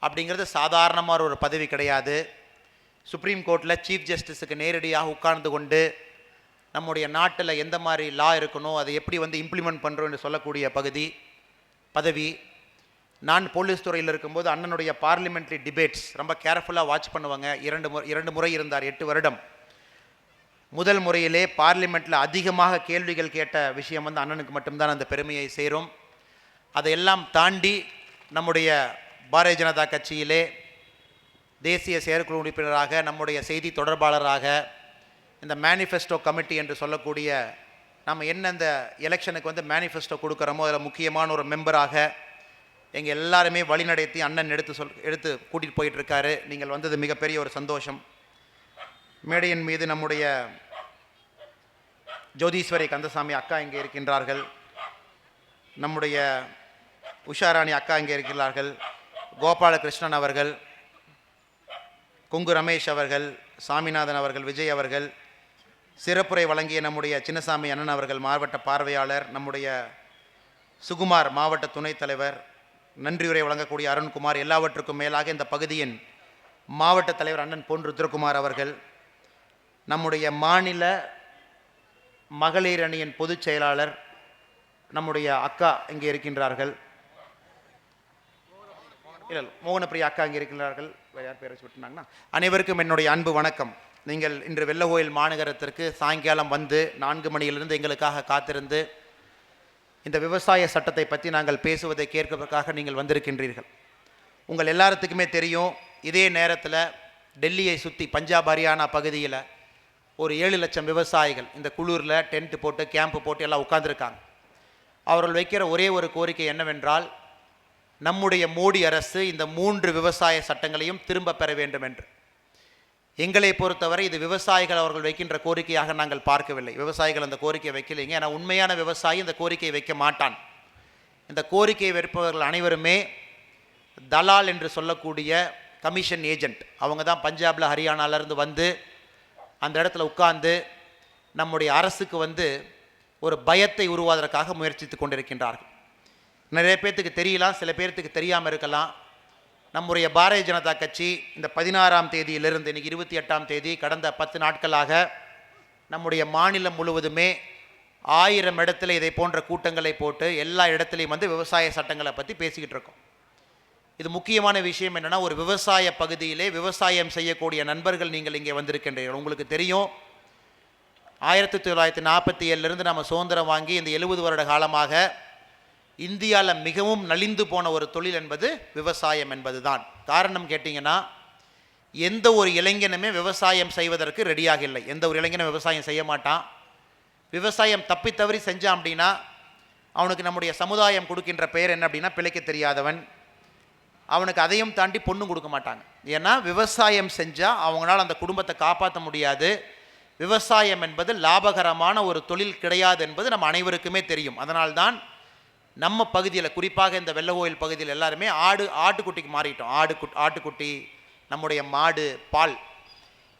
அப்படிங்கிறது சாதாரணமான ஒரு பதவி கிடையாது. சுப்ரீம் கோர்ட்டில் சீஃப் ஜஸ்டிஸுக்கு நேரடியாக உட்கார்ந்து கொண்டு நம்முடைய நாட்டில் எந்த மாதிரி லா இருக்கணும், அதை எப்படி வந்து இம்ப்ளிமெண்ட் பண்ணுறோம் என்று சொல்லக்கூடிய பதவி. நான் போலீஸ் துறையில் இருக்கும்போது அண்ணனுடைய பார்லிமெண்ட்ரி டிபேட்ஸ் ரொம்ப கேர்ஃபுல்லாக வாட்ச் பண்ணுவாங்க. 2 முறை இருந்தார், 8 வருடம். முதல் முறையிலே பார்லிமெண்ட்டில் அதிகமாக கேள்விகள் கேட்ட விஷயம் வந்து அண்ணனுக்கு மட்டும்தான் அந்த பெருமையை சேரும். அதையெல்லாம் தாண்டி நம்முடைய பாரதிய ஜனதா கட்சியிலே தேசிய செயற்குழு உறுப்பினராக, நம்முடைய செய்தி தொடர்பாளராக, இந்த மேனிஃபெஸ்டோ கமிட்டி என்று சொல்லக்கூடிய நம்ம என்ன இந்த எலெக்ஷனுக்கு வந்து மேனிஃபெஸ்டோ கொடுக்குறோமோ அதில் முக்கியமான ஒரு மெம்பராக எங்கள் எல்லாருமே வழிநடத்தி அண்ணன் எடுத்து கூட்டிகிட்டு போயிட்டுருக்காரு. நீங்கள் வந்தது மிகப்பெரிய ஒரு சந்தோஷம். மேடையின் மீது நம்முடைய ஜோதீஸ்வரி கந்தசாமி அக்கா இங்கே இருக்கின்றார்கள். நம்முடைய உஷாராணி அக்கா இங்கே இருக்கிறார்கள். கோபாலகிருஷ்ணன் அவர்கள், கொங்கு ரமேஷ் அவர்கள், சாமிநாதன் அவர்கள், விஜய் அவர்கள், சிறப்புரை வழங்கிய நம்முடைய சின்னசாமி அண்ணன் அவர்கள் மாவட்ட பார்வையாளர், நம்முடைய சுகுமார் மாவட்ட துணைத் தலைவர், நன்றியுரை வழங்கக்கூடிய அருண்குமார், எல்லாவற்றுக்கும் மேலாக இந்த பகுதியின் மாவட்ட தலைவர் அண்ணன் பொன் ருத்ரகுமார் அவர்கள், நம்முடைய மாநில மகளிர் அணியின் பொதுச் செயலாளர் நம்முடைய அக்கா இங்கே இருக்கின்றார்கள். இல்லை, மோகனப்பிரியா அக்கா இங்கே இருக்கின்றார்கள். வேறு யார் பேரை சொல்லிட்டாங்கன்னா, அனைவருக்கும் என்னுடைய அன்பு வணக்கம். நீங்கள் இன்று வெள்ளகோயில் மாநகரத்திற்கு சாயங்காலம் வந்து 4 மணியிலிருந்து எங்களுக்காக காத்திருந்து இந்த விவசாய சட்டத்தை பற்றி நாங்கள் பேசுவதை கேட்பதற்காக நீங்கள் வந்திருக்கின்றீர்கள். உங்கள் எல்லாத்துக்குமே தெரியும், இதே நேரத்தில் டெல்லியை சுற்றி பஞ்சாப் ஹரியானா பகுதியில் ஒரு 7 லட்சம் விவசாயிகள் இந்த குளூரில் டென்ட் போட்டு கேம்ப் போட்டு எல்லாம் உட்கார்ந்துருக்காங்க. அவர்கள் வைக்கிற ஒரே ஒரு கோரிக்கை என்னவென்றால், நம்முடைய மோடி அரசு இந்த 3 விவசாய சட்டங்களையும் திரும்ப பெற வேண்டும் என்று. எங்களை பொறுத்தவரை இது விவசாயிகள் அவர்கள் வைக்கின்ற கோரிக்கையாக நாங்கள் பார்க்கவில்லை. விவசாயிகள் அந்த கோரிக்கையை வைக்கலைங்க. ஏன்னா உண்மையான விவசாயி இந்த கோரிக்கையை வைக்க மாட்டான். இந்த கோரிக்கையை வைப்பவர்கள் அனைவருமே தலால் என்று சொல்லக்கூடிய கமிஷன் ஏஜென்ட். அவங்க தான் பஞ்சாபில் ஹரியானாவிலேருந்து வந்து அந்த இடத்துல உட்கார்ந்து நம்முடைய அரசுக்கு வந்து ஒரு பயத்தை உருவாவதற்காக முயற்சித்து கொண்டிருக்கின்றார்கள். நிறைய பேர்த்துக்கு தெரியலாம், சில பேர்த்துக்கு தெரியாமல் இருக்கலாம். நம்முடைய பாரதிய ஜனதா கட்சி இந்த 16ஆம் தேதியிலிருந்து இன்றைக்கி 28ஆம் தேதி கடந்த 10 நாட்களாக நம்முடைய மாநிலம் முழுவதுமே 1000 இடத்துல இதை போன்ற கூட்டங்களை போட்டு எல்லா இடத்துலையும் வந்து விவசாய சட்டங்களை பற்றி பேசிக்கிட்டு இருக்கோம். இது முக்கியமான விஷயம் என்னென்னா, ஒரு விவசாய பகுதியிலே விவசாயம் செய்யக்கூடிய நண்பர்கள் நீங்கள் இங்கே வந்திருக்கின்றீர்கள். உங்களுக்கு தெரியும், 1947 நம்ம சுதந்திரம் வாங்கி இந்த 70 வருட காலமாக இந்தியாவில் மிகவும் நலிந்து போன ஒரு தொழில் என்பது விவசாயம் என்பது தான். காரணம் கேட்டிங்கன்னா, எந்த ஒரு இளைஞனுமே விவசாயம் செய்வதற்கு ரெடியாக இல்லை. எந்த ஒரு இளைஞனும் விவசாயம் செய்ய மாட்டான். விவசாயம் தப்பி தவறி செஞ்சான் அப்படின்னா அவனுக்கு நம்முடைய சமுதாயம் கொடுக்கின்ற பெயர் என்ன அப்படின்னா, பிழைக்க தெரியாதவன். அவனுக்கு அதையும் தாண்டி பொண்ணும் கொடுக்க மாட்டாங்க. ஏன்னா விவசாயம் செஞ்சால் அவங்களால அந்த குடும்பத்தை காப்பாற்ற முடியாது. விவசாயம் என்பது லாபகரமான ஒரு தொழில் கிடையாது என்பது நம்ம அனைவருக்குமே தெரியும். அதனால்தான் நம்ம பகுதியில், குறிப்பாக இந்த வெள்ளகோயில் பகுதியில் எல்லாருமே ஆட்டுக்குட்டிக்கு மாறிட்டோம். ஆட்டுக்குட்டி, நம்முடைய மாடு, பால்,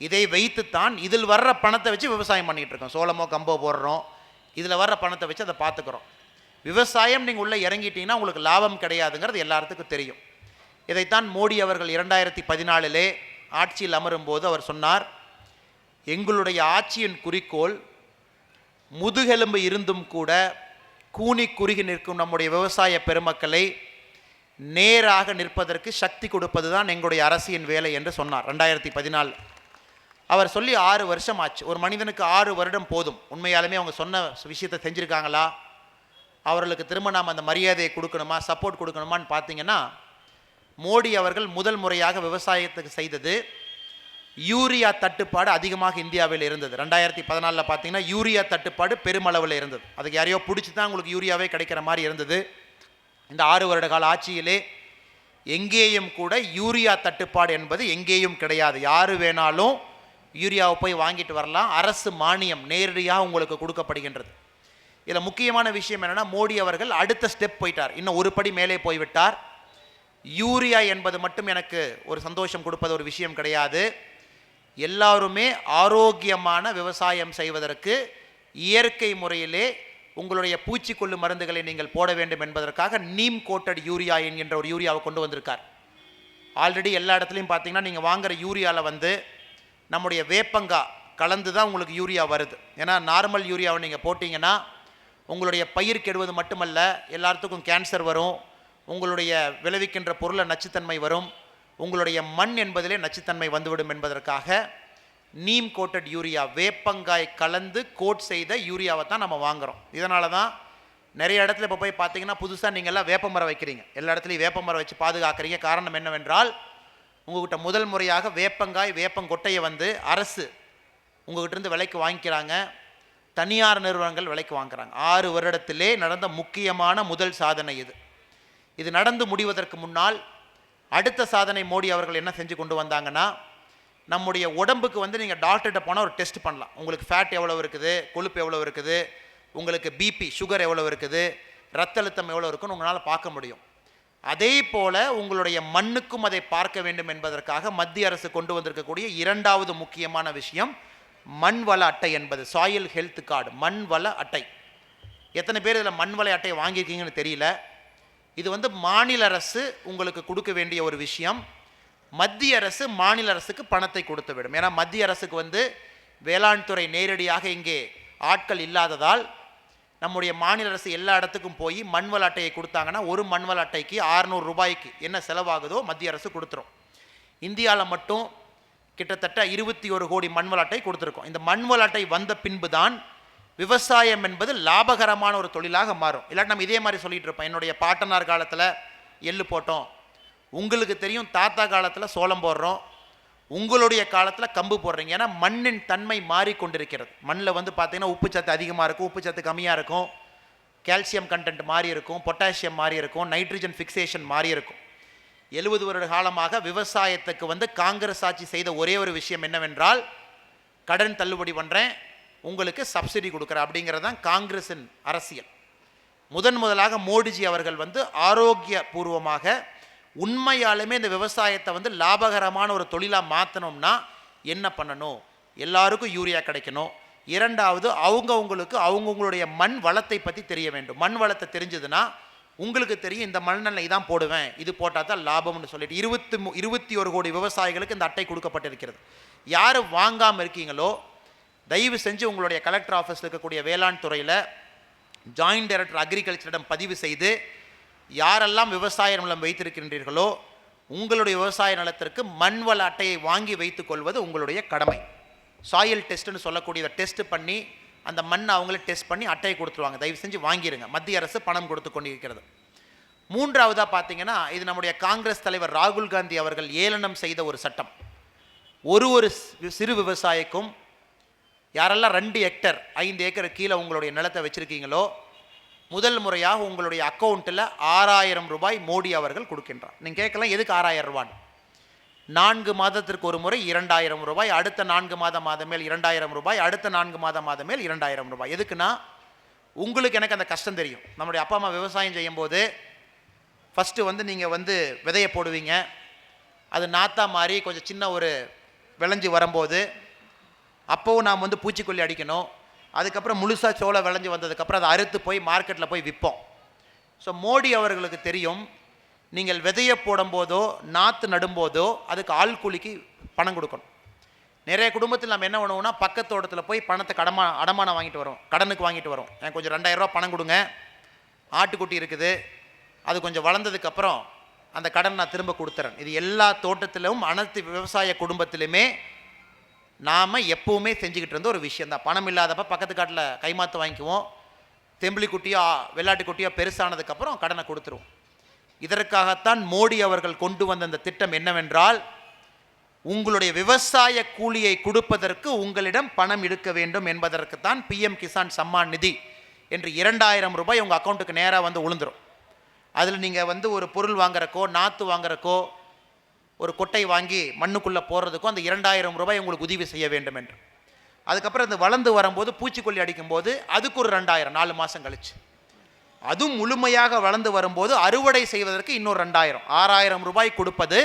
இதை வைத்துத்தான் இதில் வர்ற பணத்தை வச்சு விவசாயம் பண்ணிகிட்டு இருக்கோம். சோளமோ கம்போ போடுறோம், இதில் வர்ற பணத்தை வச்சு அதை பார்த்துக்கிறோம். விவசாயம் நீங்கள் உள்ளே இறங்கிட்டீங்கன்னா உங்களுக்கு லாபம் கிடையாதுங்கிறது எல்லாத்துக்கும் தெரியும். இதைத்தான் மோடி அவர்கள் 2014 ஆட்சியில் அமரும் போது அவர் சொன்னார், எங்களுடைய ஆட்சியின் குறிக்கோள் முதுகெலும்பு இருந்தும் கூட கூனி குறுகி நிற்கும் நம்முடைய விவசாய பெருமக்களை நேராக நிற்பதற்கு சக்தி கொடுப்பது தான் எங்களுடைய அரசின் வேலை என்று சொன்னார் 2014. அவர் சொல்லி 6 வருஷம் ஆச்சு. ஒரு மனிதனுக்கு 6 வருடம் போதும். உண்மையாலுமே அவங்க சொன்ன விஷயத்தை செஞ்சுருக்காங்களா, அவர்களுக்கு திரும்ப நாம் அந்த மரியாதையை கொடுக்கணுமா, சப்போர்ட் கொடுக்கணுமான்னு பார்த்தீங்கன்னா, மோடி அவர்கள் முதல் முறையாக விவசாயத்துக்கு செய்தது யூரியா தட்டுப்பாடு அதிகமாக இந்தியாவில் இருந்தது. 2014 பார்த்தீங்கன்னா யூரியா தட்டுப்பாடு பெருமளவில் இருந்தது. அதுக்கு யாரையோ பிடிச்சி தான் உங்களுக்கு யூரியாவே கிடைக்கிற மாதிரி இருந்தது. இந்த 6 வருட கால ஆட்சியிலே எங்கேயும் கூட யூரியா தட்டுப்பாடு என்பது எங்கேயும் கிடையாது. யார் வேணாலும் யூரியாவை போய் வாங்கிட்டு வரலாம். அரசு மானியம் நேரடியாக உங்களுக்கு கொடுக்கப்படுகின்றது. இதில் முக்கியமான விஷயம் என்னென்னா, மோடி அவர்கள் அடுத்த ஸ்டெப் போயிட்டார், இன்னும் ஒரு படி மேலே போய்விட்டார். யூரியா என்பது மட்டும் எனக்கு ஒரு சந்தோஷம் கொடுப்பது ஒரு விஷயம் கிடையாது. எல்லாருமே ஆரோக்கியமான விவசாயம் செய்வதற்கு இயற்கை முறையிலே உங்களுடைய பூச்சிக்கொல்லு மருந்துகளை நீங்கள் போட வேண்டும் என்பதற்காக நீம் கோட்டட் யூரியா என்கின்ற ஒரு யூரியாவை கொண்டு வந்திருக்கார். ஆல்ரெடி எல்லா இடத்துலையும் பார்த்தீங்கன்னா நீங்கள் வாங்குகிற யூரியாவில் வந்து நம்முடைய வேப்பங்காய் கலந்து தான் உங்களுக்கு யூரியா வருது. ஏன்னா நார்மல் யூரியாவை நீங்கள் போட்டிங்கன்னா உங்களுடைய பயிர் கெடுவது மட்டுமல்ல, எல்லாத்துக்கும் கேன்சர் வரும், உங்களுடைய விளைவிக்கின்ற பொருளை நச்சுத்தன்மை வரும், உங்களுடைய மண் என்பதிலே நச்சுத்தன்மை வந்துவிடும் என்பதற்காக நீம் கோட்டட் யூரியா, வேப்பங்காய் கலந்து கோட் செய்த யூரியாவை தான் நம்ம வாங்குகிறோம். இதனால தான் நிறைய இடத்துல இப்போ போய் பார்த்தீங்கன்னா புதுசாக நீங்கள்லாம் வேப்பமரம் வைக்கிறீங்க, எல்லா இடத்துலையும் வேப்பமரம் வச்சு பாதுகாக்கிறீங்க. காரணம் என்னவென்றால், உங்கள்கிட்ட முதல் முறையாக வேப்பங்காய் வேப்பங்கொட்டையை வந்து அரசு உங்கள்கிட்ட விலைக்கு வாங்கிக்கிறாங்க, தனியார் நிறுவனங்கள் விலைக்கு வாங்குறாங்க. 6 வருடத்திலே நடந்த முக்கியமான முதல் சாதனை இது. இது நடந்து முடிவதற்கு முன்னால் அடுத்த சாதனை மோடி அவர்கள் என்ன செஞ்சு கொண்டு வந்தாங்கன்னா, நம்முடைய உடம்புக்கு வந்து நீங்கள் டாக்டர்கிட்ட போனால் ஒரு டெஸ்ட் பண்ணலாம். உங்களுக்கு ஃபேட் எவ்வளோ இருக்குது, கொழுப்பு எவ்வளோ இருக்குது, உங்களுக்கு பிபி சுகர் எவ்வளோ இருக்குது, ரத்த அழுத்தம் எவ்வளோ இருக்குன்னு உங்களால் பார்க்க முடியும். அதே போல் உங்களுடைய மண்ணுக்கும் அதை பார்க்க வேண்டும் என்பதற்காக மத்திய அரசு கொண்டு வந்திருக்கக்கூடிய 2வது முக்கியமான விஷயம் மண் வள அட்டை என்பது, சாயில் ஹெல்த் கார்டு, மண் வள அட்டை. எத்தனை பேர் இதில் மண் வள அட்டை வாங்கியிருக்கீங்கன்னு தெரியல. இது வந்து மாநில அரசு உங்களுக்கு கொடுக்க வேண்டிய ஒரு விஷயம். மத்திய அரசு மாநில அரசுக்கு பணத்தை கொடுத்து விடும். ஏன்னா மத்திய அரசுக்கு வந்து வேளாண் துறை நேரடியாக இங்கே ஆட்கள் இல்லாததால் நம்முடைய மாநில அரசு எல்லா இடத்துக்கும் போய் மண்வள அட்டையை கொடுத்தாங்கன்னா ஒரு மண்வள அட்டைக்கு 600 ரூபாய்க்கு என்ன செலவாகுதோ மத்திய அரசு கொடுத்துரும். இந்தியாவில் மட்டும் கிட்டத்தட்ட 21 கோடி மண்வள அட்டை கொடுத்துருக்கோம். இந்த மண்வள அட்டை வந்த பின்பு தான் விவசாயம் என்பது லாபகரமான ஒரு தொழிலாக மாறும். இல்லாட்டி நம்ம இதே மாதிரி சொல்லிட்டு இருப்போம், என்னுடைய பாட்டனார் காலத்தில் எள்ளு போட்டோம், உங்களுக்கு தெரியும் தாத்தா காலத்தில் சோளம் போடுறோம், உங்களுடைய காலத்தில் கம்பு போடுறீங்க. ஏன்னா மண்ணின் தன்மை மாறிக்கொண்டிருக்கிறது. மண்ணில் வந்து பார்த்தீங்கன்னா உப்பு சத்து அதிகமாக இருக்கும், உப்பு சத்து கம்மியாக இருக்கும், கால்சியம் கண்டென்ட் மாறி இருக்கும், பொட்டாசியம் மாறி இருக்கும், நைட்ரஜன் ஃபிக்சேஷன் மாறி இருக்கும். 70 வருட காலமாக விவசாயத்துக்கு வந்து காங்கிரஸ் ஆட்சி செய்த ஒரே ஒரு விஷயம் என்னவென்றால், கடன் தள்ளுபடி பண்ணுறேன், உங்களுக்கு சப்சிடி கொடுக்குறேன் அப்படிங்கிறது தான் காங்கிரஸின் அரசியல். முதலாக மோடிஜி அவர்கள் வந்து ஆரோக்கியபூர்வமாக உண்மையாலுமே இந்த விவசாயத்தை வந்து லாபகரமான ஒரு தொழிலாக மாற்றணும்னா என்ன பண்ணணும்? எல்லாருக்கும் யூரியா கிடைக்கணும். 2வது அவங்கவுங்களுக்கு அவங்கவுங்களுடைய மண் வளத்தை பற்றி தெரிய வேண்டும். மண் வளத்தை தெரிஞ்சதுன்னா உங்களுக்கு தெரியும், இந்த மண்ணெண்ணெய் தான் போடுவேன், இது போட்டால் தான் லாபம்னு சொல்லிட்டு 21 கோடி விவசாயிகளுக்கு இந்த அட்டை கொடுக்கப்பட்டிருக்கிறது. யார் வாங்காமல் இருக்கீங்களோ தயவு செஞ்சு உங்களுடைய கலெக்டர் ஆஃபீஸில் இருக்கக்கூடிய வேளாண் துறையில் ஜாயிண்ட் டைரக்டர் அக்ரிகல்ச்சரிடம் பதிவு செய்து யாரெல்லாம் விவசாய நிலம் வைத்திருக்கின்றீர்களோ உங்களுடைய விவசாய நிலத்திற்கு மண்வள அட்டையை வாங்கி வைத்துக் கொள்வது உங்களுடைய கடமை. சாயில் டெஸ்ட்டுன்னு சொல்லக்கூடியதை டெஸ்ட் பண்ணி அந்த மண்ணை அவங்களே டெஸ்ட் பண்ணி அட்டையை கொடுத்துருவாங்க. தயவு செஞ்சு வாங்கிடுங்க. மத்திய அரசு பணம் கொடுத்து கொண்டிருக்கிறது. 3வதாக பார்த்தீங்கன்னா, இது நம்முடைய காங்கிரஸ் தலைவர் ராகுல் காந்தி அவர்கள் ஏளனம் செய்த ஒரு சட்டம். ஒரு சிறு விவசாயிக்கும் யாரெல்லாம் 2 ஹெக்டர் 5 ஏக்கர் கீழே உங்களுடைய நிலத்தை வச்சுருக்கீங்களோ முதல் முறையாக உங்களுடைய அக்கௌண்ட்டில் 6000 ரூபாய் மோடி அவர்கள் கொடுக்கின்றார். நீங்கள் கேட்கலாம், எதுக்கு 6000 ரூபான்னு? 4 மாதத்திற்கு ஒரு முறை 2000 ரூபாய், அடுத்த 4 மாதம் மேல் 2000 ரூபாய், அடுத்த 4 மாதம் மேல் 2000 ரூபாய். எதுக்குன்னா, உங்களுக்கு எனக்கு அந்த கஷ்டம் தெரியும். நம்முடைய அப்பா அம்மா விவசாயம் செய்யும்போது ஃபஸ்ட்டு வந்து நீங்கள் வந்து விதையை போடுவீங்க, அது நாத்தா மாதிரி கொஞ்சம் சின்ன ஒரு விளைஞ்சி வரும்போது அப்போவும் நாம் வந்து பூச்சிக்கொல்லி அடிக்கணும். அதுக்கப்புறம் முழுசாக சோளம் விளைஞ்சி வந்ததுக்கப்புறம் அதை அறுத்து போய் மார்க்கெட்டில் போய் விற்போம். ஸோ மோடி அவர்களுக்கு தெரியும், நீங்கள் விதையை போடும்போதோ நாற்று நடும்போதோ அதுக்கு ஆள் கூலிக்கு பணம் கொடுக்கணும். நிறைய குடும்பத்தில் நம்ம என்ன பண்ணுவோம்னா பக்கத்து தோட்டத்தில் போய் பணத்தை அடமானம் வாங்கிட்டு வரோம், கடனுக்கு வாங்கிட்டு வரோம். எனக்கு கொஞ்சம் 2000 ரூபா பணம் கொடுங்க, ஆட்டுக்குட்டி இருக்குது, அது கொஞ்சம் வளர்ந்ததுக்கப்புறம் அந்த கடன் நான் திரும்ப கொடுத்துறேன். இது எல்லா தோட்டத்திலும் அனைத்து விவசாய குடும்பத்திலுமே நாம் எப்போவுமே செஞ்சுக்கிட்டு இருந்த ஒரு விஷயந்தான். பணம் இல்லாதப்ப பக்கத்து காட்டில் கைமாற்று வாங்கிக்குவோம், தெம்பிளி குட்டியோ வெள்ளாட்டு குட்டியோ பெருசானதுக்கப்புறம் கடனை கொடுத்துருவோம். இதற்காகத்தான் மோடி அவர்கள் கொண்டு வந்த அந்த திட்டம் என்னவென்றால், உங்களுடைய விவசாய கூலியை கொடுப்பதற்கு உங்களிடம் பணம் எடுக்க வேண்டும் என்பதற்குத்தான் PM கிசான் சம்மான் நிதி என்று 2000 ரூபாய் உங்கள் அக்கௌண்ட்டுக்கு நேராக வந்து விழுந்துடும். அதில் நீங்கள் வந்து ஒரு பொருள் வாங்குறக்கோ, நாற்று வாங்குறக்கோ, ஒரு கொட்டை வாங்கி மண்ணுக்குள்ளே போடுறதுக்கோ அந்த 2000 ரூபாய் உங்களுக்கு உதவி செய்ய வேண்டும் என்று. அதுக்கப்புறம் அது வளர்ந்து வரும்போது பூச்சிக்கொல்லி அடிக்கும்போது அதுக்கு ஒரு 2000 4 மாதம் கழிச்சு, அதுவும் முழுமையாக வளர்ந்து வரும்போது அறுவடை செய்வதற்கு இன்னொரு 2000 6000 ரூபாய் கொடுப்பது.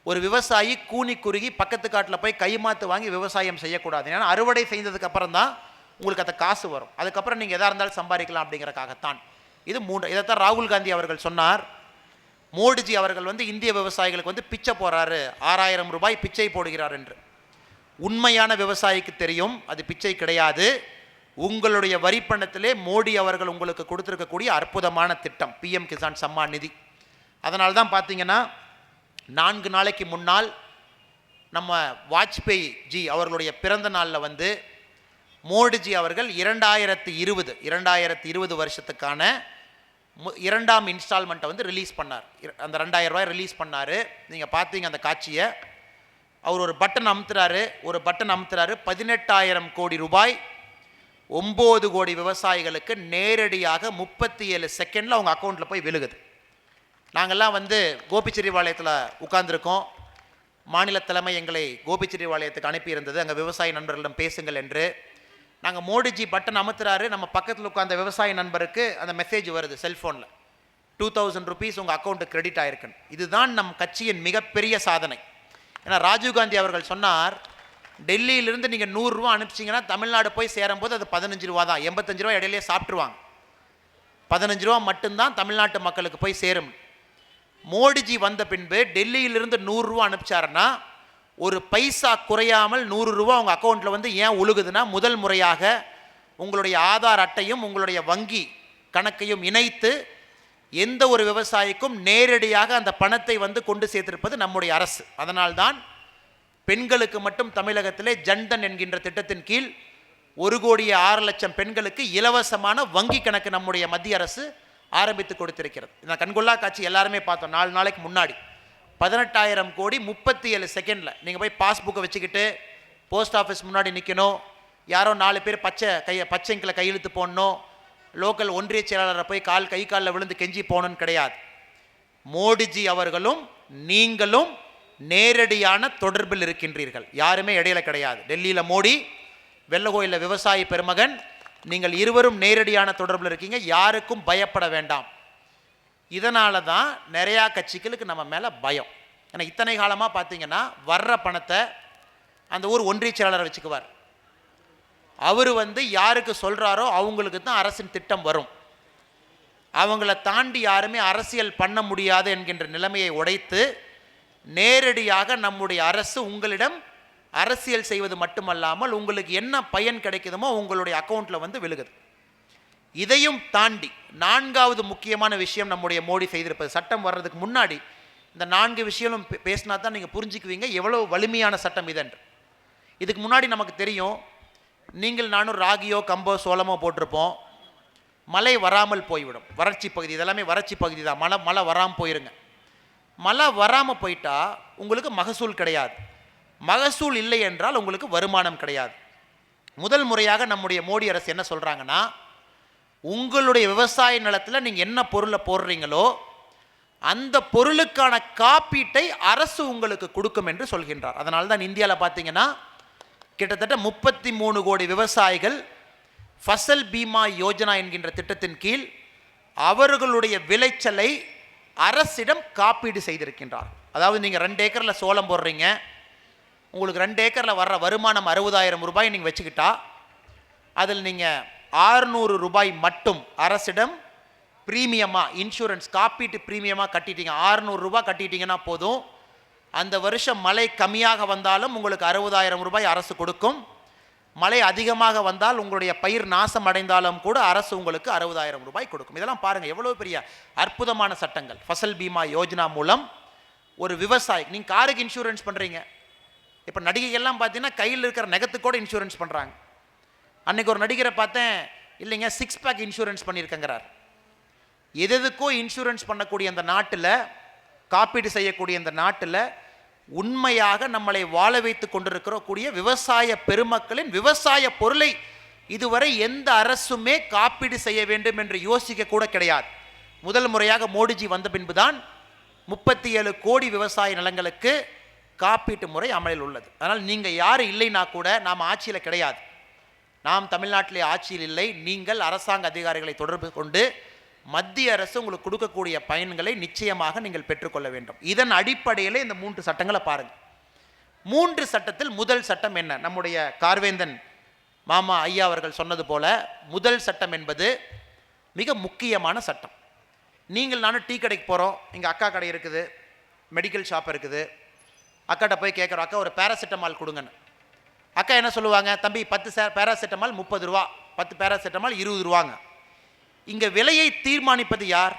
ஒரு விவசாயி கூனி குறுகி பக்கத்து காட்டில் போய் கைமாத்து வாங்கி விவசாயம் செய்யக்கூடாது. ஏன்னா அறுவடை செய்ததுக்கு அப்புறம் தான் உங்களுக்கு அந்த காசு வரும். அதுக்கப்புறம் நீங்கள் எதாக இருந்தாலும் சம்பாதிக்கலாம் அப்படிங்கிறக்காகத்தான் இது 3. இதைத்தான் ராகுல் காந்தி அவர்கள் சொன்னார். மோடிஜி அவர்கள் வந்து இந்திய விவசாயிகளுக்கு வந்து பிச்சை போடுறாரு, 6000 ரூபாய் பிச்சை போடுகிறார் என்று. உண்மையான விவசாயிக்கு தெரியும் அது பிச்சை கிடையாது. உங்களுடைய வரிப்பணத்திலே மோடி அவர்கள் உங்களுக்கு கொடுத்துருக்கக்கூடிய அற்புதமான திட்டம் PM கிசான் சம்மான் நிதி. அதனால தான் பார்த்தீங்கன்னா 4 நாளைக்கு முன்னால் நம்ம வாஜ்பேயி ஜி அவர்களுடைய பிறந்த நாளில் வந்து மோடிஜி அவர்கள் 2020 வருஷத்துக்கான 2ஆம் இன்ஸ்டால்மெண்ட்டை வந்து ரிலீஸ் பண்ணார். அந்த 2000 ரூபாய் ரிலீஸ் பண்ணார். நீங்கள் பார்த்தீங்க அந்த காட்சியை. அவர் ஒரு பட்டன் அமுத்துறாரு, 18,000 கோடி ரூபாய் 9 கோடி விவசாயிகளுக்கு நேரடியாக 37 செகண்டில் அவங்க அக்கௌண்ட்டில் போய் விழுகுது. நாங்கள்லாம் வந்து கோபிச்செட்டிப்பாளையத்தில் உட்கார்ந்துருக்கோம். மாநில தலைமை எங்களை கோபிச்செட்டிப்பாளையத்துக்கு அனுப்பியிருந்தது, அங்கே விவசாய நண்பர்களிடம் பேசுங்கள் என்று. நாங்கள் மோடிஜி பட்டன் அமுத்துறாரு, நம்ம பக்கத்தில் உட்கார்ந்த விவசாய நண்பருக்கு அந்த மெசேஜ் வருது செல்ஃபோனில், 2000 ருபீஸ் உங்கள் அக்கௌண்ட்டுக்கு கிரெடிட் ஆயிருக்குன்னு. இதுதான் நம் கட்சியின் மிகப்பெரிய சாதனை. ஏன்னா ராஜீவ்காந்தி அவர்கள் சொன்னார், டெல்லியிலிருந்து நீங்கள் 100 ரூபா அனுப்பிச்சிங்கன்னா தமிழ்நாடு போய் சேரும்போது அது 15 ரூபா தான், 85 ரூபா இடையிலே சாப்பிட்ருவாங்க, 15 ரூபா மட்டும்தான் தமிழ்நாட்டு மக்களுக்கு போய் சேரும். மோடிஜி வந்த பின்பு டெல்லியிலிருந்து 100 ரூபா அனுப்பிச்சாருன்னா ஒரு பைசா குறையாமல் 100 ரூபா உங்கள் அக்கௌண்ட்டில் வந்து ஏன் உழுகுதுன்னா, முதல் முறையாக உங்களுடைய ஆதார் அட்டையும் உங்களுடைய வங்கி கணக்கையும் இணைத்து எந்த ஒரு விவசாயிக்கும் நேரடியாக அந்த பணத்தை வந்து கொண்டு சேர்த்திருப்பது நம்முடைய அரசு. அதனால்தான் பெண்களுக்கு மட்டும் தமிழகத்திலே ஜன்தன் என்கின்ற திட்டத்தின் கீழ் 1,06,00,000 பெண்களுக்கு இலவசமான வங்கி கணக்கு நம்முடைய மத்திய அரசு ஆரம்பித்து கொடுத்திருக்கிறது. இந்த கண்கொள்ளா காட்சி எல்லாருமே பார்த்தோம். 4 நாளைக்கு முன்னாடி 18,000 கோடி 37 செகண்டில். நீங்கள் போய் பாஸ்புக்கை வச்சுக்கிட்டு போஸ்ட் ஆஃபீஸ் முன்னாடி நிற்கணும், யாரோ 4 பேர் பச்சைங்கில் கையெழுத்து போடணும், லோக்கல் ஒன்றிய செயலாளரை போய் கை காலில் விழுந்து கெஞ்சி போகணுன்னு கிடையாது. மோடிஜி அவர்களும் நீங்களும் நேரடியான தொடர்பில் இருக்கின்றீர்கள், யாருமே இடையில கிடையாது. டெல்லியில் மோடி, வெள்ளகோயிலில் விவசாயி பெருமகன், நீங்கள் இருவரும் நேரடியான தொடர்பில் இருக்கீங்க, யாருக்கும் பயப்பட வேண்டாம். இதனால தான் நிறையா கட்சிகளுக்கு நம்ம மேலே பயம். ஏன்னா இத்தனை காலமாக பார்த்தீங்கன்னா வர்ற பணத்தை அந்த ஊர் ஒன்றிய செயலாளர் வச்சுக்குவார். அவர் வந்து யாருக்கு சொல்கிறாரோ அவங்களுக்கு தான் அரசின் திட்டம் வரும். அவங்கள தாண்டி யாருமே அரசியல் பண்ண முடியாது என்கின்ற நிலைமையை உடைத்து நேரடியாக நம்முடைய அரசு உங்களிடம் அரசியல் செய்வது மட்டுமல்லாமல் உங்களுக்கு என்ன பயன் கிடைக்குதுமோ உங்களுடைய அக்கௌண்ட்டில் வந்து விழுகுது. இதையும் தாண்டி 4வது முக்கியமான விஷயம் நம்முடைய மோடி செய்திருப்பது, சட்டம் வர்றதுக்கு முன்னாடி இந்த 4 விஷயங்களும் பேசினா தான் நீங்கள் புரிஞ்சுக்குவீங்க எவ்வளோ வலிமையான சட்டம் இதென்று. இதுக்கு முன்னாடி நமக்கு தெரியும், நீங்கள் நானும் ராகியோ கம்போ சோளமோ போட்டிருப்போம், மழை வராமல் போய்விடும், வறட்சி பகுதி, இதெல்லாமே வறட்சி பகுதி தான், மழை வராமல் போயிருங்க. மழை வராமல் போயிட்டா உங்களுக்கு மகசூல் கிடையாது, மகசூல் இல்லை என்றால் உங்களுக்கு வருமானம் கிடையாது. முதல் முறையாக நம்முடைய மோடி அரசு என்ன சொல்கிறாங்கன்னா, உங்களுடைய விவசாய நிலத்தில் நீங்கள் என்ன பொருளை போடுறீங்களோ அந்த பொருளுக்கான காப்பீட்டை அரசு உங்களுக்கு கொடுக்கும் என்று சொல்கின்றார். அதனால தான் இந்தியாவில் பார்த்தீங்கன்னா கிட்டத்தட்ட 33 கோடி விவசாயிகள் ஃபசல் பீமா யோஜனா என்கின்ற திட்டத்தின் கீழ் அவர்களுடைய விளைச்சலை அரசிடம் காப்பீடு செய்திருக்கின்றார். அதாவது நீங்கள் 2 ஏக்கரில் சோளம் போடுறீங்க, உங்களுக்கு 2 ஏக்கரில் வர்ற வருமானம் 60,000 ரூபாய் நீங்கள் வச்சுக்கிட்டா அதில் நீங்கள் 600 ரூபாய் மட்டும் அரசிடம் பிரீமியமாக, இன்சூரன்ஸ் காப்பீட்டு பிரீமியமாக கட்டிட்டீங்க, 600 ரூபாய் கட்டிட்டீங்கன்னா போதும், அந்த வருஷம் மழை கம்மியாக வந்தாலும் உங்களுக்கு 60,000 ரூபாய் அரசு கொடுக்கும். மழை அதிகமாக வந்தால் உங்களுடைய பயிர் நாசம் அடைந்தாலும் கூட அரசு உங்களுக்கு 60,000 ரூபாய் கொடுக்கும். இதெல்லாம் பாருங்கள் எவ்வளோ பெரிய அற்புதமான சட்டங்கள். ஃபசல் பீமா யோஜனா மூலம் ஒரு விவசாயி, நீங்கள் காருக்கு இன்சூரன்ஸ் பண்ணுறீங்க. இப்போ நடிகைகள்லாம் பார்த்தீங்கன்னா கையில் இருக்கிற நகத்துக்கு கூட இன்சூரன்ஸ் பண்ணுறாங்க. அன்றைக்கி ஒரு நடிகரை பார்த்தேன், இல்லைங்க 6 பேக் இன்சூரன்ஸ் பண்ணியிருக்கங்கிறார். எதுக்கோ இன்சூரன்ஸ் பண்ணக்கூடிய அந்த நாட்டில், காப்பீடு செய்யக்கூடிய அந்த நாட்டில் உண்மையாக நம்மளை வாழ வைத்து கொண்டிருக்கக்கூடிய விவசாய பெருமக்களின் விவசாய பொருளை இதுவரை எந்த அரசுமே காப்பீடு செய்ய வேண்டும் என்று யோசிக்க கூட கிடையாது. முதல் முறையாக மோடிஜி வந்த பின்புதான் 37 கோடி விவசாய நிலங்களுக்கு காப்பீட்டு முறை அமலில் உள்ளது. அதனால் நீங்கள் யார் இல்லைன்னா கூட நாம் ஆட்சியில் கிடையாது, நாம் தமிழ்நாட்டிலே ஆட்சியில் இல்லை. நீங்கள் அரசாங்க அதிகாரிகளை தொடர்பு கொண்டு மத்திய அரசு உங்களுக்கு கொடுக்கக்கூடிய பயன்களை நிச்சயமாக நீங்கள் பெற்றுக்கொள்ள வேண்டும். இதன் அடிப்படையில் இந்த 3 சட்டங்களை பாருங்கள். 3 சட்டத்தில் முதல் சட்டம் என்ன? நம்முடைய கார்வேந்தன் மாமா ஐயா அவர்கள் சொன்னது போல முதல் சட்டம் என்பது மிக முக்கியமான சட்டம். நீங்கள் நானும் டீ கடைக்கு போகிறோம், எங்கள் அக்கா கடை இருக்குது, மெடிக்கல் ஷாப் இருக்குது. அக்காட்ட போய் கேட்குறோம், அக்கா ஒரு பேராசிட்டமால் கொடுங்கன்னு. அக்கா என்ன சொல்லுவாங்க? தம்பி 10 பேராசிட்டமால் 30 ரூபா, 10 பேராசிட்டமால் 20 ரூபாங்க. இங்கே விலையை தீர்மானிப்பது யார்?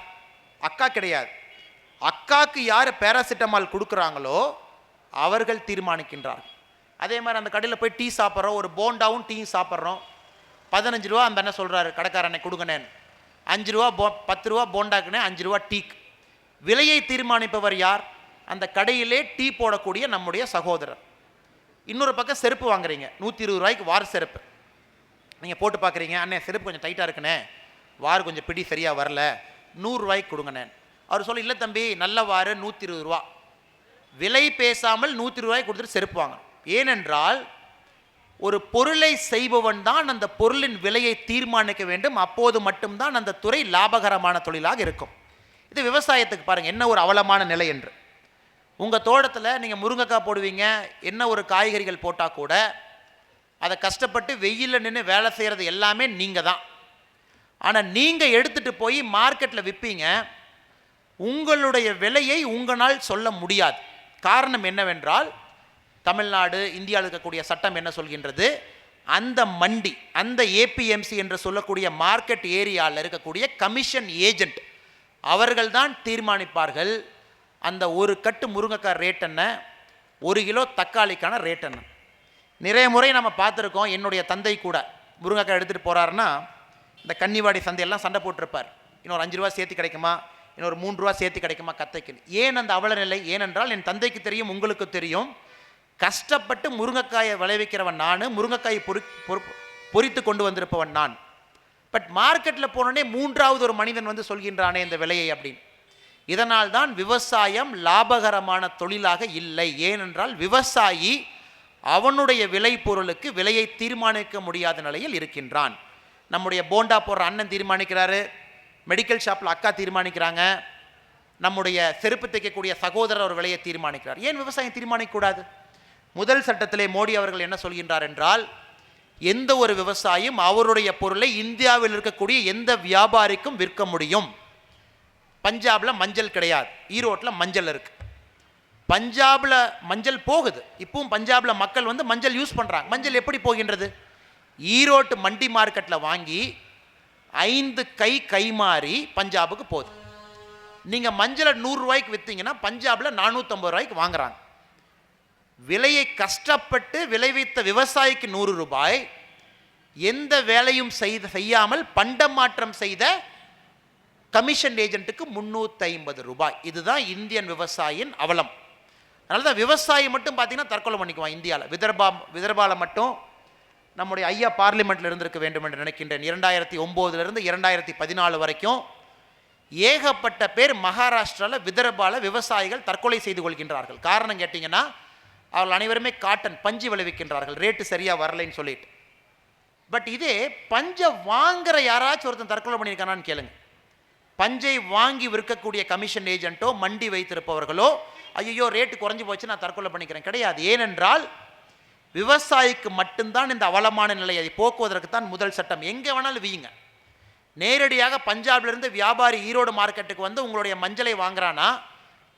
அக்கா கிடையாது. அக்காவுக்கு யார் பேராசிட்டமால் கொடுக்குறாங்களோ அவர்கள் தீர்மானிக்கின்றார்கள். அதே மாதிரி அந்த கடையில் போய் டீ சாப்பிட்றோம், ஒரு போண்டாவும் டீயும் சாப்பிட்றோம். 15 ரூபா அந்த என்ன சொல்கிறாரு கடைக்காரனை கொடுங்கண்ணேன்னு. 5 ரூபா 10 ரூபா போண்டாக்குனே, 5 ரூபா டீக்கு. விலையை தீர்மானிப்பவர் யார்? அந்த கடையிலே டீ போடக்கூடிய நம்முடைய சகோதரர். இன்னொரு பக்கம் செருப்பு வாங்குறீங்க, 120 ரூபாய்க்கு வார் செருப்பு. நீங்கள் போட்டு பார்க்குறீங்க, அண்ணே செருப்பு கொஞ்சம் டைட்டாக இருக்குண்ணே, வார் கொஞ்சம் பிடி சரியாக வரல, 100 ரூபாய்க்கு கொடுங்கண்ணே. அவர் சொல்ல, இல்லை தம்பி நல்ல வார் 120 ரூபா. விலை பேசாமல் 120 ரூபாய்க்கு கொடுத்துட்டு செருப்பு வாங்க. ஏனென்றால் ஒரு பொருளை செய்பவன் தான் அந்த பொருளின் விலையை தீர்மானிக்க வேண்டும். அப்போது மட்டும்தான் அந்த துறை லாபகரமான தொழிலாக இருக்கும். இது விவசாயத்துக்கு பாருங்கள் என்ன ஒரு அவலமான நிலை என்று. உங்கள் தோட்டத்தில் நீங்கள் முருங்கைக்காய் போடுவீங்க, என்ன ஒரு காய்கறிகள் போட்டால் கூட அதை கஷ்டப்பட்டு வெயிலில் நின்று வேலை செய்கிறது எல்லாமே நீங்கள் தான். ஆனால் நீங்கள் எடுத்துகிட்டு போய் மார்க்கெட்டில் விற்பீங்க, உங்களுடைய விலையை உங்களால் சொல்ல முடியாது. காரணம் என்னவென்றால் தமிழ்நாடு இந்தியாவில் இருக்கக்கூடிய சட்டம் என்ன சொல்கின்றது? அந்த மண்டி, அந்த ஏபிஎம்சி என்று சொல்லக்கூடிய மார்க்கெட் ஏரியாவில் இருக்கக்கூடிய கமிஷன் ஏஜென்ட் அவர்கள்தான் தீர்மானிப்பார்கள் அந்த ஒரு கட்டு முருங்கைக்காய் ரேட் என்ன, 1 கிலோ தக்காளிக்கான ரேட் என்ன. நிறைய முறை நம்ம பார்த்துருக்கோம். என்னுடைய தந்தை கூட முருங்கைக்காய் எடுத்துகிட்டு போகிறாருன்னா இந்த கன்னிவாடி சந்தையெல்லாம் சண்டை போட்டிருப்பார். இன்னொரு 5 ரூபா சேர்த்து கிடைக்குமா, இன்னொரு 3 ரூபா சேர்த்து கிடைக்குமா கத்தைக்கு. ஏன் அந்த அவல நிலை? ஏனென்றால் என் தந்தைக்கு தெரியும், உங்களுக்கு தெரியும், கஷ்டப்பட்டு முருங்கைக்காயை விளைவிக்கிறவன் நான், முருங்கைக்காயை பொறித்து கொண்டு வந்திருப்பவன் நான். பட் மார்க்கெட்டில் போனோடனே 3வது ஒரு மனிதன் வந்து சொல்கின்றானே இந்த விலையை அப்படின்னு. இதனால் தான் விவசாயம் லாபகரமான தொழிலாக இல்லை. ஏனென்றால் விவசாயி அவனுடைய விலை பொருளுக்கு விலையை தீர்மானிக்க முடியாத நிலையில் இருக்கின்றான். நம்முடைய போண்டா போடுற அண்ணன் தீர்மானிக்கிறாரு, மெடிக்கல் ஷாப்பில் அக்கா தீர்மானிக்கிறாங்க, நம்முடைய செருப்பு தைக்கக்கூடிய சகோதரர் ஒரு விலையை தீர்மானிக்கிறார். ஏன் விவசாயம் தீர்மானிக்கக்கூடாது? முதல் சட்டத்திலே மோடி அவர்கள் என்ன சொல்கின்றார் என்றால், எந்த ஒரு விவசாயியும் அவருடைய பொருளை இந்தியாவில் இருக்கக்கூடிய எந்த வியாபாரிக்கும் விற்க முடியும். பஞ்சாபில் மஞ்சள் கிடையாது, ஈரோட்டில் மஞ்சள் இருக்கு. பஞ்சாபில் மஞ்சள் போகுது, இப்பவும் பஞ்சாபில் மக்கள் வந்து மஞ்சள் யூஸ் பண்ணுறாங்க. மஞ்சள் எப்படி போகின்றது? ஈரோட்டு மண்டி மார்க்கெட்டில் வாங்கி 5 கை மாறி பஞ்சாபுக்கு போகுது. நீங்கள் மஞ்சளை 100 ரூபாய்க்கு விற்றீங்கன்னா பஞ்சாபில் 450 ரூபாய்க்கு வாங்குறாங்க. விலையை கஷ்டப்பட்டு விளைவித்த விவசாயிக்கு 100 ரூபாய், எந்த வேலையும் செய்யாமல் பண்டமாற்றம் செய்த கமிஷன் ஏஜென்ட்டுக்கு 350 ரூபாய். இதுதான் இந்தியன் விவசாயியின் அவலம். அதனால தான் விவசாயி மட்டும் பார்த்தீங்கன்னா தற்கொலை பண்ணிக்குவான் இந்தியாவில். விதர்பாவில் மட்டும் நம்முடைய ஐயா பார்லிமெண்ட்டில் இருந்திருக்க வேண்டும் என்று நினைக்கின்றேன். 2009 2014 வரைக்கும் ஏகப்பட்ட பேர் மகாராஷ்டிராவில் விதர்பாவில் விவசாயிகள் தற்கொலை செய்து கொள்கின்றார்கள். காரணம் கேட்டிங்கன்னா அவர்கள் அனைவருமே காட்டன் பஞ்சு விளைவிக்கின்றார்கள், ரேட்டு சரியாக வரலைன்னு சொல்லிட்டு. பட் இதே பஞ்சை வாங்குற யாராச்சும் ஒருத்தன் தற்கொலை பண்ணியிருக்கானான்னு கேளுங்க. பஞ்சை வாங்கி விற்கக்கூடிய கமிஷன் ஏஜென்ட்டோ மண்டி வைத்திருப்பவர்களோ ஐயோ ரேட்டு குறைஞ்சி போச்சு நான் தற்கொலை பண்ணிக்கிறேன் கிடையாது. ஏனென்றால் விவசாயிக்கு மட்டும்தான் இந்த அவலமான நிலையை போக்குவதற்கு தான் முதல் சட்டம். எங்கே வேணாலும் வீங்க. நேரடியாக பஞ்சாபிலிருந்து வியாபாரி ஈரோடு மார்க்கெட்டுக்கு வந்து உங்களுடைய மஞ்சளை வாங்குறானா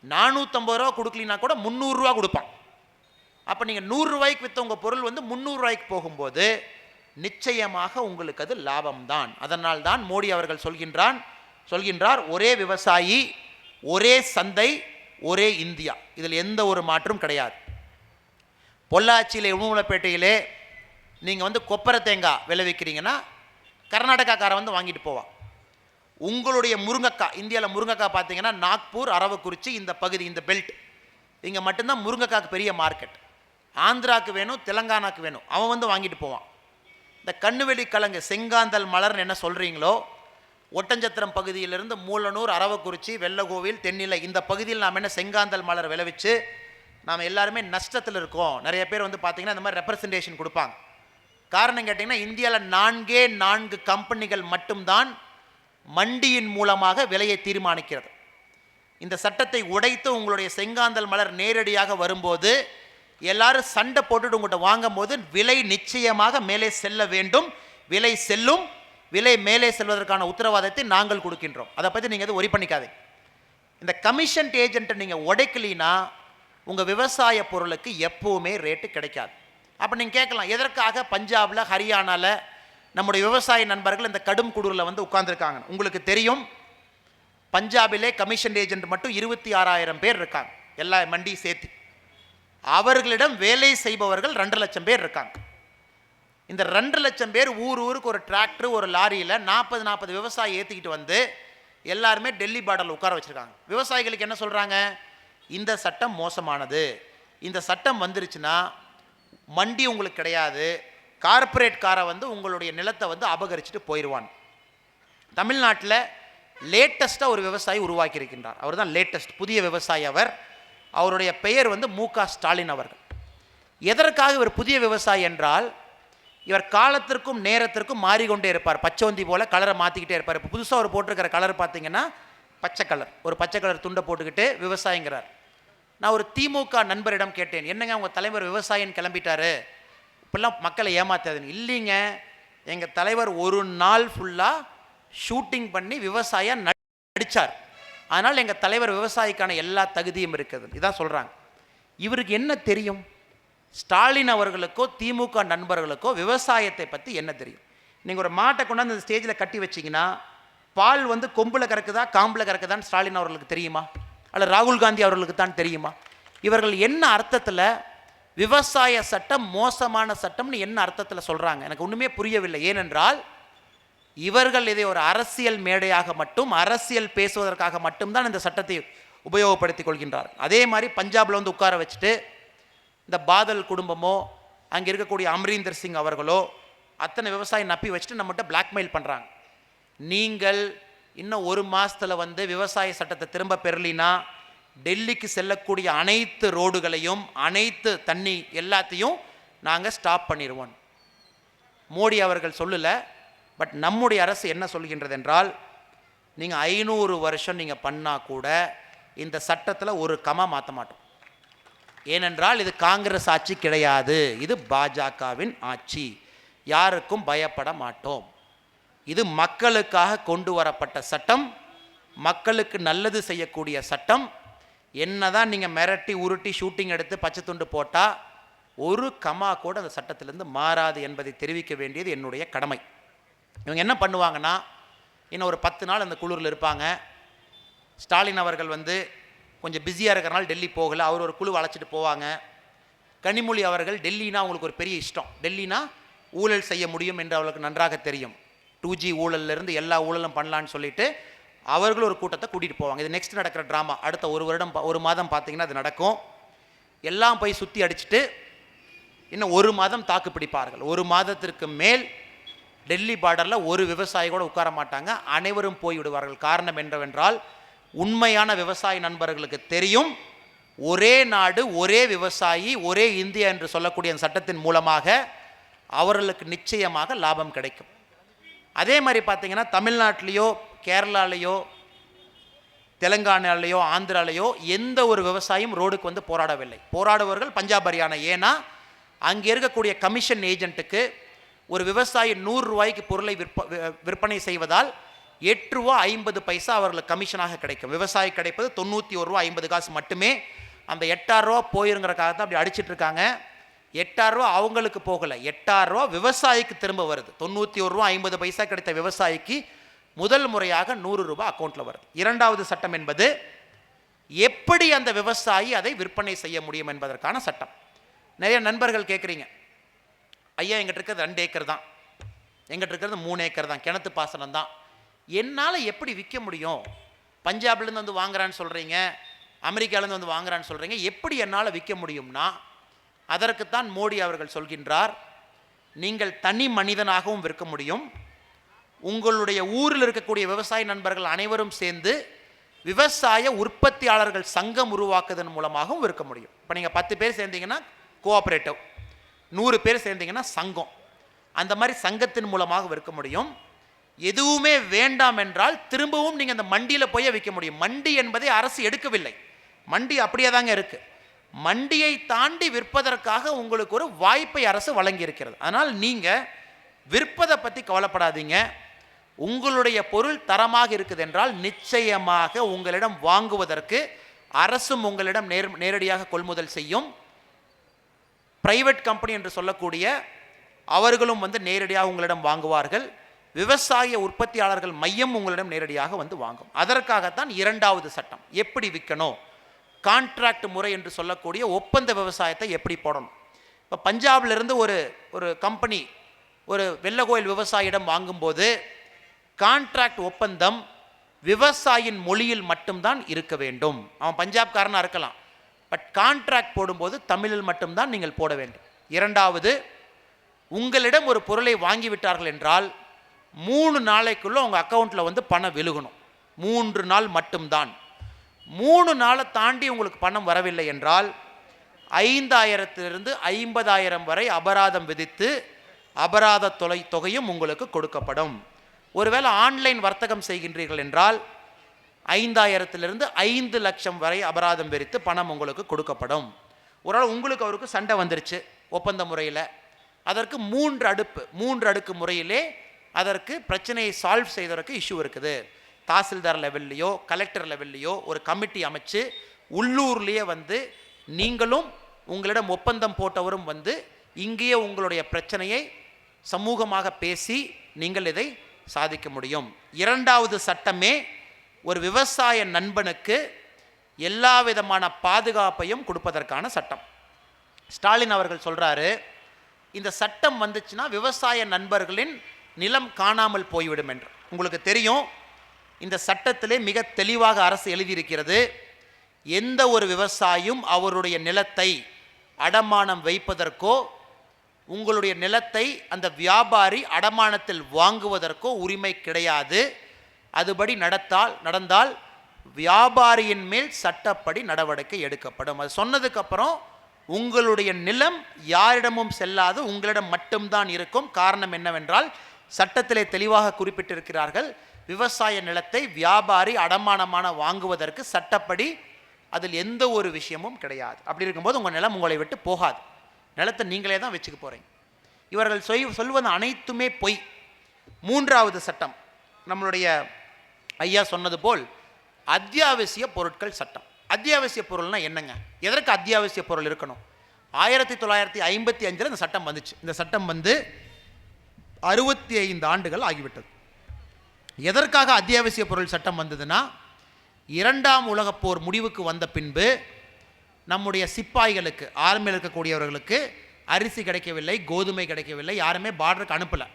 450 ரூபா கொடுக்கலினா கூட 300 ரூபா கொடுப்பான். அப்போ நீங்கள் 100 ரூபாய்க்கு விற்ற உங்கள் பொருள் வந்து 300 ரூபாய்க்கு போகும்போது நிச்சயமாக உங்களுக்கு அது லாபம்தான். அதனால் தான் மோடி அவர்கள் சொல்கின்றார் ஒரே விவசாயி, ஒரே சந்தை, ஒரே இந்தியா. இதில் எந்த ஒரு மாற்றும் கிடையாது. பொள்ளாச்சியில் உணவுலப்பேட்டையிலே நீங்கள் வந்து கொப்பரை தேங்காய் விளைவிக்கிறீங்கன்னா கர்நாடகாக்காரன் வந்து வாங்கிட்டு போவான். உங்களுடைய முருங்கைக்காய், இந்தியாவில் முருங்கைக்காய் பார்த்தீங்கன்னா நாக்பூர், அரவக்குறிச்சி இந்த பகுதி, இந்த பெல்ட், இங்கே மட்டும்தான் முருங்கைக்காய்க்கு பெரிய மார்க்கெட். ஆந்திராவுக்கு வேணும், தெலங்கானாக்கு வேணும், அவன் வந்து வாங்கிட்டு போவான். இந்த கண்ணுவெளி கிழங்கு, செங்காந்தல் மலர்னு என்ன சொல்கிறீங்களோ, ஒட்டஞ்சத்திரம் பகுதியிலிருந்து மூலனூர், அரவக்குறிச்சி, வெள்ளகோவில், தென்னிலை இந்த பகுதியில் நாம் என்ன செங்காந்தல் மலர் விளைவிச்சு நாம் எல்லாருமே நஷ்டத்தில் இருக்கோம். நிறைய பேர் வந்து பார்த்தீங்கன்னா இந்த மாதிரி ரெப்ரசன்டேஷன் கொடுப்பாங்க. காரணம் கேட்டிங்கன்னா இந்தியாவில் 4 கம்பெனிகள் மட்டும்தான் மண்டியின் மூலமாக விலையை தீர்மானிக்கிறது. இந்த சட்டத்தை உடைத்து உங்களுடைய செங்காந்தல் மலர் நேரடியாக வரும்போது எல்லாரும் சண்டை போட்டுட்டு உங்கள்கிட்ட வாங்கும் போது விலை நிச்சயமாக மேலே செல்ல வேண்டும். விலை செல்லும். விலை மேலே செல்வதற்கான உத்தரவாதத்தை நாங்கள் கொடுக்கின்றோம். அதை பற்றி நீங்கள் எதுவும் ஒரி பண்ணிக்காதீங்க. இந்த கமிஷன் ஏஜென்ட்டை நீங்கள் உடைக்கலினா உங்கள் விவசாய பொருளுக்கு எப்போவுமே ரேட்டு கிடைக்காது. அப்போ நீங்கள் கேட்கலாம், எதற்காக பஞ்சாபில், ஹரியானாவில் நம்முடைய விவசாய நண்பர்கள் இந்த கடும் குளிரில் வந்து உட்கார்ந்துருக்காங்க? உங்களுக்கு தெரியும், பஞ்சாபிலே கமிஷன் ஏஜென்ட் மட்டும் 26,000 பேர் இருக்காங்க, எல்லா மண்டி சேர்த்து. அவர்களிடம் வேலை செய்பவர்கள் 2 லட்சம் பேர் இருக்காங்க. இந்த 2 லட்சம் பேர் ஊருக்கு ஒரு டிராக்டர், ஒரு லாரியில் 40 விவசாயி ஏற்றிக்கிட்டு வந்து எல்லாருமே டெல்லி பார்டரில் உட்கார வச்சுருக்காங்க. விவசாயிகளுக்கு என்ன சொல்கிறாங்க? இந்த சட்டம் மோசமானது, இந்த சட்டம் வந்துருச்சுன்னா மண்டி உங்களுக்கு கிடையாது, கார்ப்பரேட்காரை வந்து உங்களுடைய நிலத்தை வந்து அபகரிச்சுட்டு போயிடுவான். தமிழ்நாட்டில் லேட்டஸ்ட்டாக ஒரு விவசாயி உருவாக்கி இருக்கின்றார். அவர் தான் லேட்டஸ்ட் புதிய விவசாயி. அவருடைய பெயர் வந்து மு.க. ஸ்டாலின் அவர்கள். எதற்காக இவர் புதிய விவசாயி என்றால், இவர் காலத்திற்கும் நேரத்திற்கும் மாறிக்கொண்டே இருப்பார். பச்சோந்தி போல் கலரை மாற்றிக்கிட்டே இருப்பார். இப்போ புதுசாக அவர் போட்டிருக்கிற கலர் பார்த்தீங்கன்னா பச்சை கலர், ஒரு பச்சை கலர் துண்டை போட்டுக்கிட்டு விவசாயிங்கிறார். நான் ஒரு திமுக நண்பரிடம் கேட்டேன், என்னங்க உங்கள் தலைவர் விவசாயின்னு கிளம்பிட்டாரு, இப்பெல்லாம் மக்களை ஏமாத்தாதுன்னு. இல்லைங்க, எங்கள் தலைவர் ஒரு நாள் ஃபுல்லாக ஷூட்டிங் பண்ணி விவசாய நடித்தார், அதனால் எங்கள் தலைவர் விவசாயிக்கான எல்லா தகுதியும் இருக்குது, இதான் சொல்கிறாங்க. இவருக்கு என்ன தெரியும்? ஸ்டாலின் அவர்களுக்கோ திமுக நண்பர்களுக்கோ விவசாயத்தை பற்றி என்ன தெரியும்? நீங்கள் ஒரு மாட்டை கொண்டாந்து அந்த ஸ்டேஜில் கட்டி வச்சிங்கன்னா பால் வந்து கொம்பில் கறக்குதா காம்பில் கறக்குதான்னு ஸ்டாலின் அவர்களுக்கு தெரியுமா? அல்ல ராகுல் காந்தி அவர்களுக்கு தான் தெரியுமா? இவர்கள் என்ன அர்த்தத்தில் விவசாய சட்டம் மோசமான சட்டம்னு என்ன அர்த்தத்தில் சொல்கிறாங்க? எனக்கு ஒன்றுமே புரியவில்லை. ஏனென்றால் இவர்கள் இதை ஒரு அரசியல் மேடையாக மட்டும், அரசியல் பேசுவதற்காக மட்டும்தான் இந்த சட்டத்தை உபயோகப்படுத்திக் கொள்கின்றார். அதே மாதிரி பஞ்சாபில் வந்து உட்கார வச்சுட்டு இந்த பாதல் குடும்பமோ அங்கே இருக்கக்கூடிய அமரீந்தர் சிங் அவர்களோ அத்தனை விவசாயி நப்பி வச்சுட்டு நம்மகிட்ட பிளாக்மெயில் பண்ணுறாங்க. நீங்கள் இன்னும் 1 மாதத்தில் வந்து விவசாய சட்டத்தை திரும்ப பெறலினா டெல்லிக்கு செல்லக்கூடிய அனைத்து ரோடுகளையும், அனைத்து தண்ணி எல்லாத்தையும் நாங்கள் ஸ்டாப் பண்ணிடுவோம். மோடி அவர்கள் சொல்லலை, பட் நம்முடைய அரசு என்ன சொல்கின்றது என்றால், நீங்கள் 500 வருஷம் நீங்கள் பண்ணால் கூட இந்த சட்டத்தில் ஒரு கமா மாற்ற மாட்டோம். ஏனென்றால் இது காங்கிரஸ் ஆட்சி கிடையாது, இது பாஜகவின் ஆட்சி. யாருக்கும் பயப்பட மாட்டோம். இது மக்களுக்காக கொண்டு வரப்பட்ட சட்டம், மக்களுக்கு நல்லது செய்யக்கூடிய சட்டம். என்னதான் நீங்கள் மிரட்டி உருட்டி ஷூட்டிங் எடுத்து பச்சை துண்டு போட்டால் ஒரு கமா கூட அந்த சட்டத்திலேருந்து மாறாது என்பதை தெரிவிக்க வேண்டியது என்னுடைய கடமை. இவங்க என்ன பண்ணுவாங்கன்னா, இன்னும் ஒரு 10 நாள் அந்த குழுவில் இருப்பாங்க. ஸ்டாலின் அவர்கள் வந்து கொஞ்சம் பிஸியாக இருக்கிறனால டெல்லி போகலை, அவர் ஒரு குழு அழைச்சிட்டு போவாங்க. கனிமொழி அவர்கள் டெல்லினா அவங்களுக்கு ஒரு பெரிய இஷ்டம். டெல்லினா ஊழல் செய்ய முடியும் என்று அவர்களுக்கு நன்றாக தெரியும். 2G ஊழல்லேருந்து எல்லா ஊழலும் பண்ணலான்னு சொல்லிட்டு அவர்களும் ஒரு கூட்டத்தை கூட்டிகிட்டு போவாங்க. இது நெக்ஸ்ட் நடக்கிற ட்ராமா. அடுத்த 1 மாதம் பார்த்தீங்கன்னா அது நடக்கும். எல்லாம் போய் சுற்றி அடிச்சுட்டு இன்னும் 1 மாதம் தாக்கு பிடிப்பார்கள். 1 மாதத்திற்கு மேல் டெல்லி பார்டரில் ஒரு விவசாயி கூட உட்கார மாட்டாங்க, அனைவரும் போய்விடுவார்கள். காரணம் என்னவென்றால், உண்மையான விவசாய நண்பர்களுக்கு தெரியும், ஒரே நாடு, ஒரே விவசாயி, ஒரே இந்தியா என்று சொல்லக்கூடிய சட்டத்தின் மூலமாக அவர்களுக்கு நிச்சயமாக லாபம் கிடைக்கும். அதே மாதிரி பார்த்தீங்கன்னா தமிழ்நாட்டிலேயோ கேரளாலேயோ தெலுங்கானாலேயோ ஆந்திராலேயோ எந்த ஒரு விவசாயியும் ரோடுக்கு வந்து போராடவில்லை. போராடுவர்கள் பஞ்சாப், ஹரியானா. ஏன்னா அங்கே இருக்கக்கூடிய கமிஷன் ஏஜென்ட்டுக்கு ஒரு விவசாயி 100 ரூபாய்க்கு பொருளை விற்பனை செய்வதால் ரூ. 8.50 அவர்களுக்கு கமிஷனாக கிடைக்கும். விவசாயி கிடைப்பது ரூ. 91.50 மட்டுமே. அந்த ரூ. 8,000 போயிருங்கிறக்காக தான் அப்படி அடிச்சிட்டு இருக்காங்க. ரூ. 8,000 அவங்களுக்கு போகலை, ரூ. 8,000 விவசாயிக்கு திரும்ப வருது. ரூ. 91.50 கிடைத்த விவசாயிக்கு முதல் முறையாக ரூ. 100 அக்கௌண்ட்டில் வருது. இரண்டாவது சட்டம் என்பது எப்படி அந்த விவசாயி அதை விற்பனை செய்ய முடியும் என்பதற்கான சட்டம். நிறைய நண்பர்கள் கேட்குறீங்க, ஐயா எங்கிட்ட இருக்கிறது 2 ஏக்கர் தான், எங்கிட்ட இருக்கிறது 3 ஏக்கர் தான், கிணத்து பாசனம் தான், என்னால் எப்படி விற்க முடியும்? பஞ்சாப்லேருந்து வந்து வாங்குறான்னு சொல்கிறீங்க, அமெரிக்காவிலேருந்து வந்து வாங்குறான்னு சொல்கிறீங்க, எப்படி என்னால் விற்க முடியும்னா அதற்குத்தான் மோடி அவர்கள் சொல்கின்றார், நீங்கள் தனி மனிதனாகவும் விற்க முடியும், உங்களுடைய ஊரில் இருக்கக்கூடிய விவசாய நண்பர்கள் அனைவரும் சேர்ந்து விவசாய உற்பத்தியாளர்கள் சங்கம் உருவாக்குவதன் மூலமாகவும் விற்க முடியும். இப்போ நீங்கள் 10 பேர் சேர்ந்தீங்கன்னா கோஆப்ரேட்டிவ், 100 பேர் சேர்ந்தீங்கன்னா சங்கம், அந்த மாதிரி சங்கத்தின் மூலமாக விற்க முடியும். எதுவுமே வேண்டாம் என்றால் திரும்பவும் நீங்கள் அந்த மண்டியில் போய் விற்க முடியும். மண்டி என்பதை அரசு எடுக்கவில்லை, மண்டி அப்படியே தாங்க இருக்கு. மண்டியை தாண்டி விற்பதற்காக உங்களுக்கு ஒரு வாய்ப்பை அரசு வழங்கி இருக்கிறது. அதனால் நீங்கள் விற்பதை பற்றி கவலைப்படாதீங்க. உங்களுடைய பொருள் தரமாக இருக்குது என்றால் நிச்சயமாக உங்களிடம் வாங்குவதற்கு அரசும் உங்களிடம் நேரடியாக கொள்முதல் செய்யும். பிரைவேட் கம்பெனி என்று சொல்லக்கூடிய அவர்களும் வந்து நேரடியாக உங்களிடம் வாங்குவார்கள். விவசாய உற்பத்தியாளர்கள் மையம் உங்களிடம் நேரடியாக வந்து வாங்கும். அதற்காகத்தான் இரண்டாவது சட்டம். எப்படி விற்கணும், கான்ட்ராக்ட் முறை என்று சொல்லக்கூடிய ஒப்பந்த விவசாயத்தை எப்படி போடணும். இப்போ பஞ்சாபிலிருந்து ஒரு கம்பெனி ஒரு வெள்ளகோயில் விவசாயியிடம் வாங்கும்போது கான்ட்ராக்ட் ஒப்பந்தம் விவசாயியின் மொழியில் மட்டும்தான் இருக்க வேண்டும். அவன் பஞ்சாப்காரனாக இருக்கலாம், பட் கான்ட்ராக்ட் போடும்போது தமிழில் மட்டும்தான் நீங்கள் போட வேண்டும். இரண்டாவது, உங்களிடம் ஒரு பொருளை வாங்கிவிட்டார்கள் என்றால் 3 நாளைக்குள்ளே உங்கள் அக்கௌண்ட்டில் வந்து பணம் விழுகணும். 3 நாள் மட்டும்தான். 3 நாளை தாண்டி உங்களுக்கு பணம் வரவில்லை என்றால் 5,000 - 50,000 வரை அபராதம் விதித்து அபராத தொகையும் உங்களுக்கு கொடுக்கப்படும். ஒருவேளை ஆன்லைன் வர்த்தகம் செய்கின்றீர்கள் என்றால் 5,000 - 5 லட்சம் வரை அபராதம் விதித்து பணம் உங்களுக்கு கொடுக்கப்படும். ஒரு நாள் உங்களுக்கு அவருக்கு சண்டை வந்துருச்சு ஒப்பந்த முறையில், அதற்கு 3 அடுக்கு முறையிலே அதற்கு பிரச்சனையை சால்வ் செய்வதற்கு இஷ்யூ இருக்குது. தாசில்தார் லெவல்லையோ கலெக்டர் லெவல்லையோ ஒரு கமிட்டி அமைச்சு உள்ளூர்லேயே வந்து நீங்களும் உங்களிடம் ஒப்பந்தம் போட்டவரும் வந்து இங்கேயே உங்களுடைய பிரச்சனையை சமூகமாக பேசி நீங்கள் இதை சாதிக்க முடியும். இரண்டாவது சட்டமே ஒரு விவசாய நண்பனுக்கு எல்லா விதமான பாதுகாப்பையும் கொடுப்பதற்கான சட்டம். ஸ்டாலின் அவர்கள் சொல்கிறாரு, இந்த சட்டம் வந்துச்சுன்னா விவசாய நண்பர்களின் நிலம் காணாமல் போய்விடும் என்று. உங்களுக்கு தெரியும், இந்த சட்டத்திலே மிக தெளிவாக அரசு எழுதியிருக்கிறது, எந்த ஒரு விவசாயியும் அவருடைய நிலத்தை அடமானம் வைப்பதற்கோ உங்களுடைய நிலத்தை அந்த வியாபாரி அடமானத்தில் வாங்குவதற்கோ உரிமை கிடையாது. அதுபடி நடந்தால் வியாபாரியின் மேல் சட்டப்படி நடவடிக்கை எடுக்கப்படும். அது சொன்னதுக்கப்புறம் உங்களுடைய நிலம் யாரிடமும் செல்லாது, உங்களிடம் மட்டும்தான் இருக்கும். காரணம் என்னவென்றால் சட்டத்திலே தெளிவாக குறிப்பிட்டிருக்கிறார்கள், விவசாய நிலத்தை வியாபாரி அடமானமான வாங்குவதற்கு சட்டப்படி அதில் எந்த ஒரு விஷயமும் கிடையாது. அப்படி இருக்கும்போது உங்கள் நிலம் உங்களை விட்டு போகாது, நிலத்தை நீங்களே தான் வச்சுக்க போகிறீங்க. இவர்கள் சொல்வது அனைத்துமே பொய். மூன்றாவது சட்டம் நம்மளுடைய ஐயா சொன்னது போல் அத்தியாவசிய பொருட்கள் சட்டம். அத்தியாவசிய பொருள்னா என்னங்க? எதற்கு அத்தியாவசிய பொருள் இருக்கணும்? 1955 இந்த சட்டம் வந்துச்சு. இந்த சட்டம் வந்து 65 ஆண்டுகள் ஆகிவிட்டது. எதற்காக அத்தியாவசிய பொருள் சட்டம் வந்ததுன்னா, 2ஆம் உலகப் போர் முடிவுக்கு வந்த பின்பு நம்முடைய சிப்பாய்களுக்கு, ஆர்மியில் இருக்கக்கூடியவர்களுக்கு அரிசி கிடைக்கவில்லை, கோதுமை கிடைக்கவில்லை, யாருமே பார்டருக்கு அனுப்பலை.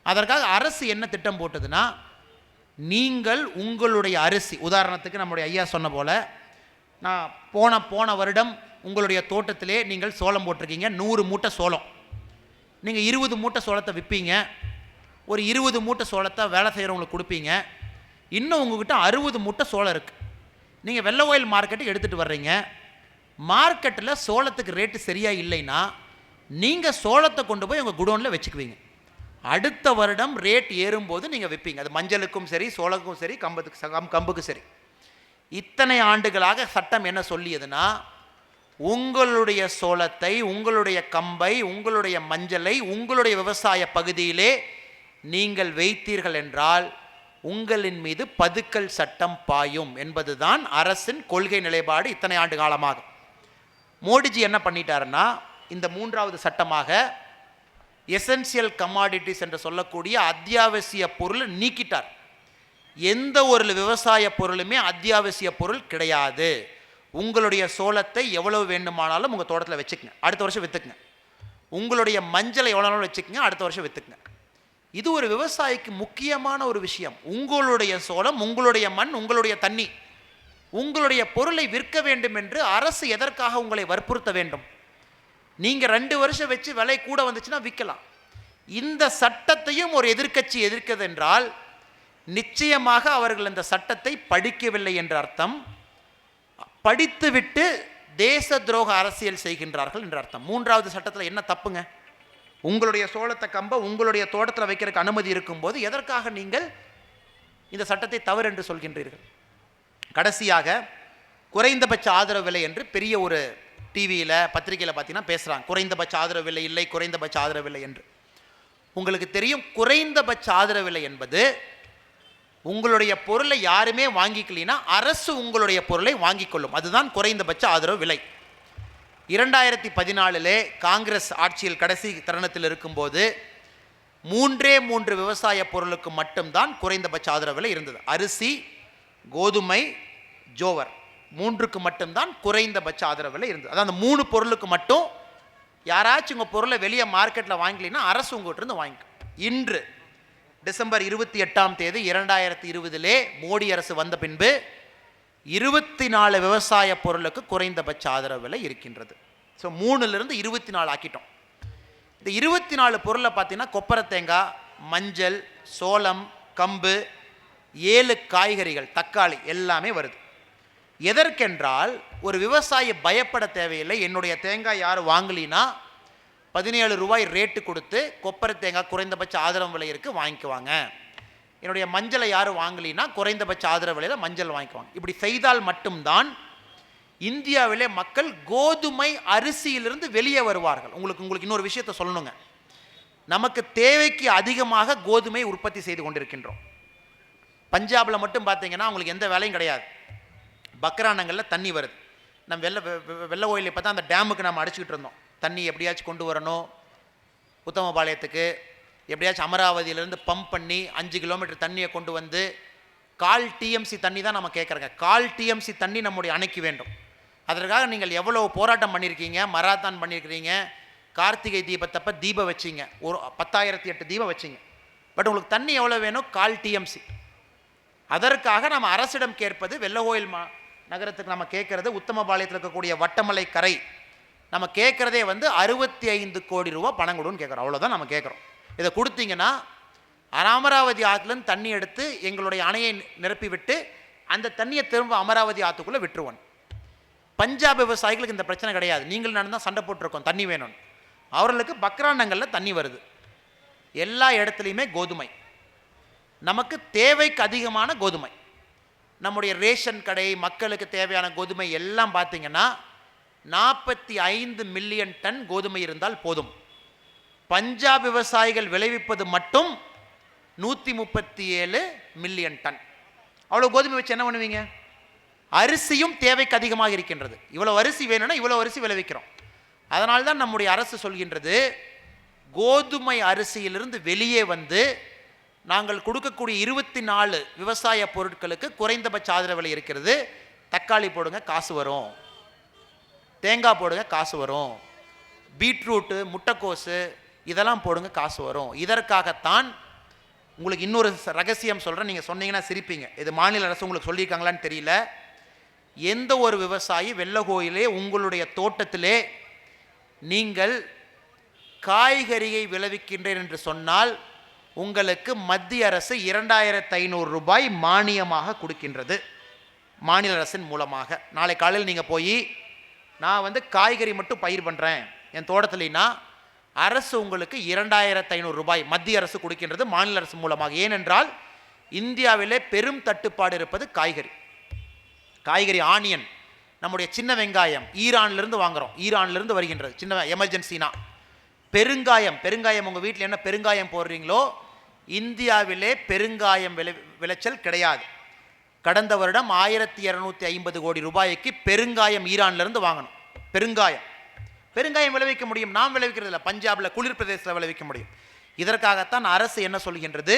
அதற்காக அரசு என்ன திட்டம் போட்டதுன்னா, நீங்கள் உங்களுடைய அரிசி, உதாரணத்துக்கு நம்முடைய ஐயா சொன்ன போல், நான் போன வருடம் உங்களுடைய தோட்டத்திலே நீங்கள் சோளம் போட்டிருக்கீங்க, 100 மூட்டை சோளம், நீங்கள் 20 மூட்டை சோளத்தை விற்பீங்க, ஒரு 20 மூட்டை சோளத்தை வேலை செய்கிறவங்களுக்கு கொடுப்பீங்க, இன்னும் உங்கள்கிட்ட 60 மூட்டை சோளம் இருக்குது. நீங்கள் வெள்ளகோயில் மார்க்கெட்டுக்கு எடுத்துகிட்டு வர்றீங்க, மார்க்கெட்டில் சோளத்துக்கு ரேட்டு சரியாக இல்லைன்னா நீங்கள் சோளத்தை கொண்டு போய் உங்கள் குடோனில் வச்சுக்குவீங்க. அடுத்த வருடம் ரேட் ஏறும்போது நீங்கள் விற்பீங்க. அது மஞ்சளுக்கும் சரி, சோளத்துக்கும் சரி, கம்புக்கும் சரி. இத்தனை ஆண்டுகளாக சட்டம் என்ன சொல்லியதுன்னா, உங்களுடைய சோளத்தை, உங்களுடைய கம்பை, உங்களுடைய மஞ்சளை உங்களுடைய விவசாய பகுதியிலே நீங்கள் வைத்தீர்கள் என்றால் உங்களின் மீது பதுக்கல் சட்டம் பாயும் என்பதுதான் அரசின் கொள்கை நிலைப்பாடு இத்தனை ஆண்டு காலமாக. மோடிஜி என்ன பண்ணிட்டாருன்னா, இந்த 3வது சட்டமாக எசென்சியல் கமாடிட்டிஸ் என்று சொல்லக்கூடிய அத்தியாவசிய பொருளை நீக்கிட்டார். எந்த ஒரு விவசாய பொருளுமே அத்தியாவசிய பொருள் கிடையாது. உங்களுடைய சோளத்தை எவ்வளவு வேண்டுமானாலும் உங்கள் தோட்டத்தில் வச்சுக்கங்க, அடுத்த வருஷம் விற்றுக்குங்க. உங்களுடைய மஞ்சளை எவ்வளோ நாளும் வச்சுக்கங்க, அடுத்த வருஷம் விற்றுக்குங்க. இது ஒரு விவசாயிக்கு முக்கியமான ஒரு விஷயம். உங்களுடைய சோளம், உங்களுடைய மண், உங்களுடைய தண்ணி, உங்களுடைய பொருளை விற்க வேண்டும் என்று அரசு எதற்காக உங்களை வற்புறுத்த வேண்டும்? நீங்கள் 2 வருஷம் வச்சு விலை கூட வந்துச்சுன்னா விற்கலாம். இந்த சட்டத்தையும் ஒரு எதிர்க்கட்சி எதிர்க்கிறது என்றால் நிச்சயமாக அவர்கள் இந்த சட்டத்தை படிக்கவில்லை என்ற அர்த்தம். படித்துவிட்டு தேச துரோக அரசியல் செய்கின்றார்கள் என்ற அர்த்தம். 3வது சட்டத்தில் என்ன தப்புங்க? உங்களுடைய சோளத்தை கம்ப உங்களுடைய தோட்டத்தில் வைக்கிறதுக்கு அனுமதி இருக்கும்போது எதற்காக நீங்கள் இந்த சட்டத்தை தவறு என்று சொல்கின்றீர்கள்? கடைசியாக குறைந்தபட்ச ஆதரவு விலை என்று பெரிய ஒரு டிவியில் பத்திரிகையில் பார்த்தீங்கன்னா பேசுகிறாங்க. குறைந்தபட்ச ஆதரவு விலை இல்லை, குறைந்தபட்ச ஆதரவு விலை என்று. உங்களுக்கு தெரியும், குறைந்தபட்ச ஆதரவு விலை என்பது உங்களுடைய பொருளை யாருமே வாங்கிக்கலினா அரசு உங்களுடைய பொருளை வாங்கிக் கொள்ளும். அதுதான் குறைந்தபட்ச ஆதரவு விலை. 2014 காங்கிரஸ் ஆட்சியில் கடைசி தருணத்தில் இருக்கும்போது 3 விவசாய பொருளுக்கு மட்டும்தான் குறைந்தபட்ச ஆதரவு விலை இருந்தது. அரிசி, கோதுமை, ஜோவர் 3க்கு மட்டும்தான் குறைந்தபட்ச ஆதரவு விலை இருந்தது. அதான் அந்த 3 பொருளுக்கு மட்டும் யாராச்சும் உங்கள் பொருளை வெளியே மார்க்கெட்டில் வாங்கலைன்னா அரசு உங்கள்கிட்ட இருந்து வாங்கிக்கும். இன்று டிசம்பர் 28ஆம் தேதி 2020 மோடி அரசு வந்த பின்பு 24 விவசாய பொருளுக்கு குறைந்தபட்ச ஆதரவு விலை இருக்கின்றது. ஸோ 3லிருந்து 24 ஆக்கிட்டோம். இந்த 24 பொருளை பார்த்தீங்கன்னா கொப்பரை தேங்காய், மஞ்சள், சோளம், கம்பு, 7 காய்கறிகள், தக்காளி எல்லாமே வருது. எதற்கென்றால் ஒரு விவசாயி பயப்பட தேவையில்லை. என்னுடைய தேங்காய் யாரும் வாங்கலினா 17 ரூபாய் ரேட்டு கொடுத்து கொப்பரை தேங்காய் குறைந்தபட்ச ஆதரவு விலை இருக்குது வாங்கிக்குவாங்க. என்னுடைய மஞ்சளை யாரும் வாங்கலினா குறைந்தபட்ச ஆதரவு விலையில் மஞ்சள் வாங்கிக்குவாங்க. இப்படி செய்தால் மட்டும்தான் இந்தியாவிலே மக்கள் கோதுமை அரிசியிலிருந்து வெளியே வருவார்கள். உங்களுக்கு இன்னொரு விஷயத்தை சொல்லணுங்க. நமக்கு தேவைக்கு அதிகமாக கோதுமை உற்பத்தி செய்து கொண்டிருக்கின்றோம். பஞ்சாபில் மட்டும் பார்த்தீங்கன்னா உங்களுக்கு எந்த வேலையும் கிடையாது. பக்ரானங்களில் தண்ணி வருது. நம்ம வெள்ள கோயிலை பார்த்தா அந்த டேமுக்கு நம்ம அடிச்சுக்கிட்டு இருந்தோம். தண்ணி எப்படியாச்சும் கொண்டு வரணும், உத்தமபாளையத்துக்கு எப்படியாச்சும் அமராவதியிலேருந்து பம்ப் பண்ணி 5 கிலோமீட்டர் தண்ணியை கொண்டு வந்து 1/4 TMC தண்ணி தான் நம்ம கேட்குறோங்க. 1/4 TMC தண்ணி நம்முடைய அணைக்கு வேண்டும். அதற்காக நீங்கள் எவ்வளவு போராட்டம் பண்ணியிருக்கீங்க, மராத்தான் பண்ணியிருக்கிறீங்க, கார்த்திகை தீபத்தப்போ தீபம் வச்சிங்க, ஒரு 10,008 தீபம் வச்சிங்க. பட் உங்களுக்கு தண்ணி எவ்வளோ வேணும்? 1/4 TMC. அதற்காக நம்ம அரசிடம் கேட்பது, வெள்ளகோயில் நகரத்துக்கு நம்ம கேட்குறது, உத்தமபாளையத்தில் இருக்கக்கூடிய வட்டமலை கரை நம்ம கேட்குறதே 65 கோடி ரூபா பணம் கொடுன்னு கேட்குறோம். அவ்வளோதான் நம்ம கேட்குறோம். இதை கொடுத்தீங்கன்னா அமராவதி ஆற்றுலேருந்து தண்ணி எடுத்து எங்களுடைய அணையை நிரப்பி விட்டு அந்த தண்ணியை திரும்ப அமராவதி ஆற்றுக்குள்ளே விட்டுருவோம். பஞ்சாப் விவசாயிகளுக்கு இந்த பிரச்சனை கிடையாது. நீங்கள் நான் தான் சண்டை போட்டிருக்கோம் தண்ணி வேணும்னு. அவர்களுக்கு பக்ரானங்களில் தண்ணி வருது. எல்லா இடத்துலையுமே கோதுமை. நமக்கு தேவைக்கு அதிகமான கோதுமை. நம்முடைய ரேஷன் கடை மக்களுக்கு தேவையான கோதுமை எல்லாம் பார்த்தீங்கன்னா 45 மில்லியன் டன் கோதுமை இருந்தால் போதும். பஞ்சாப் விவசாயிகள் விளைவிப்பது மட்டும் 137 மில்லியன் டன். அவ்வளோ கோதுமை வச்சு என்ன பண்ணுவீங்க? அரிசியும் தேவைக்கு அதிகமாக இருக்கின்றது. இவ்வளோ அரிசி வேணும்னா இவ்வளோ அரிசி விளைவிக்கிறோம். அதனால்தான் நம்முடைய அரசு சொல்கின்றது, கோதுமை அரிசியிலிருந்து வெளியே வந்து நாங்கள் கொடுக்கக்கூடிய 24 விவசாய பொருட்களுக்கு குறைந்தபட்ச ஆதரவு விலை இருக்கிறது. தக்காளி போடுங்க காசு வரும், தேங்காய் போடுங்க காசு வரும், பீட்ரூட்டு, முட்டைக்கோசு இதெல்லாம் போடுங்க காசு வரும். இதற்காகத்தான் உங்களுக்கு இன்னொரு ரகசியம் சொல்கிறேன், நீங்கள் சொன்னீங்கன்னா சிரிப்பீங்க. இது மாநில அரசு உங்களுக்கு சொல்லியிருக்காங்களான்னு தெரியல. எந்த ஒரு விவசாயி வெள்ளகோயிலே உங்களுடைய தோட்டத்திலே நீங்கள் காய்கறியை விளைவிக்கின்றேன் என்று சொன்னால் உங்களுக்கு மத்திய அரசு 2500 ரூபாய் மானியமாக கொடுக்கின்றது, மாநில அரசின் மூலமாக. நாளை காலையில் நீங்கள் போய் நான் காய்கறி மட்டும் பயிர் பண்ணுறேன் என் தோட்டத்திலனா அரசு உங்களுக்கு 2500 ரூபாய் மத்திய அரசு கொடுக்கின்றது மாநில அரசு மூலமாக. ஏனென்றால் இந்தியாவிலே பெரும் தட்டுப்பாடு இருப்பது காய்கறி. காய்கறி ஆனியன், நம்முடைய சின்ன வெங்காயம் ஈரான்லேருந்து வாங்குகிறோம், ஈரான்லேருந்து வருகின்றது சின்ன எமர்ஜென்சினா. பெருங்காயம் உங்கள் வீட்டில் என்ன பெருங்காயம் போடுறீங்களோ இந்தியாவிலே பெருங்காயம் விளைச்சல் கிடையாது. கடந்த வருடம் 1250 கோடி ரூபாய்க்கு பெருங்காயம் ஈரான்லேருந்து வாங்கணும். பெருங்காயம் விளைவிக்க முடியும், நாம் விளைவிக்கிறது இல்லை, பஞ்சாபில் குளிர் பிரதேசத்தில் விளைவிக்க முடியும். இதற்காகத்தான் அரசு என்ன சொல்கின்றது,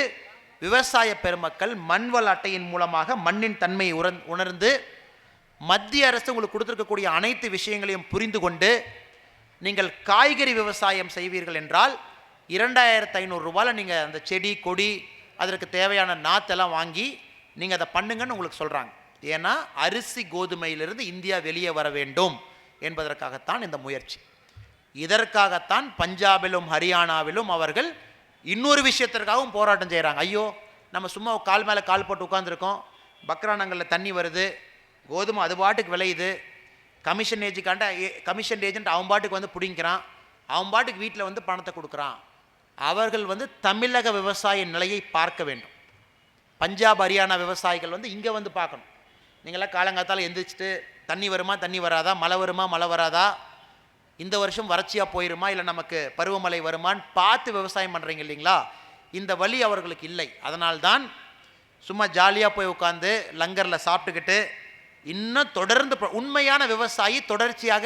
விவசாய பெருமக்கள் மண்வள அட்டையின் மூலமாக மண்ணின் தன்மையை உணர்ந்து மத்திய அரசு உங்களுக்கு கொடுத்திருக்கக்கூடிய அனைத்து விஷயங்களையும் புரிந்து கொண்டு நீங்கள் காய்கறி விவசாயம் செய்வீர்கள் என்றால் 2500 ரூபாயில் நீங்கள் அந்த செடி கொடி அதற்கு தேவையான நாற்றெல்லாம் வாங்கி நீங்கள் அதை பண்ணுங்கன்னு உங்களுக்கு சொல்கிறாங்க. ஏன்னா அரிசி கோதுமையிலிருந்து இந்தியா வெளியே வர வேண்டும் என்பதற்காகத்தான் இந்த முயற்சி. இதற்காகத்தான் பஞ்சாபிலும் ஹரியானாவிலும் அவர்கள் இன்னொரு விஷயத்திற்காகவும் போராட்டம் செய்கிறாங்க. ஐயோ, நம்ம சும்மா கால் மேலே கால் போட்டு உட்காந்துருக்கோம், பக்ரானங்களில் தண்ணி வருது, கோதுமை அது பாட்டுக்கு விளையுது, கமிஷன் ஏஜென்ட் அவன் பாட்டுக்கு வந்து பிடிங்கிறான், அவன் பாட்டுக்கு வீட்டில் வந்து பணத்தை கொடுக்குறான். அவர்கள் வந்து தமிழக விவசாய நிலையை பார்க்க வேண்டும். பஞ்சாப் ஹரியானா விவசாயிகள் வந்து இங்கே வந்து பார்க்கணும். நீங்களாம் காலங்காத்தால் எந்திரிச்சிட்டு தண்ணி வருமா தண்ணி வராதா, மழை வருமா மழை வராதா, இந்த வருஷம் வறட்சியாக போயிருமா இல்லை நமக்கு பருவமழை வருமான்னு பார்த்து விவசாயம் பண்ணுறீங்க இல்லைங்களா? இந்த வழி அவர்களுக்கு இல்லை. அதனால்தான் சும்மா ஜாலியாக போய் உட்காந்து லங்கரில் சாப்பிட்டுக்கிட்டு இன்னும் தொடர்ந்து உண்மையான விவசாயி தொடர்ச்சியாக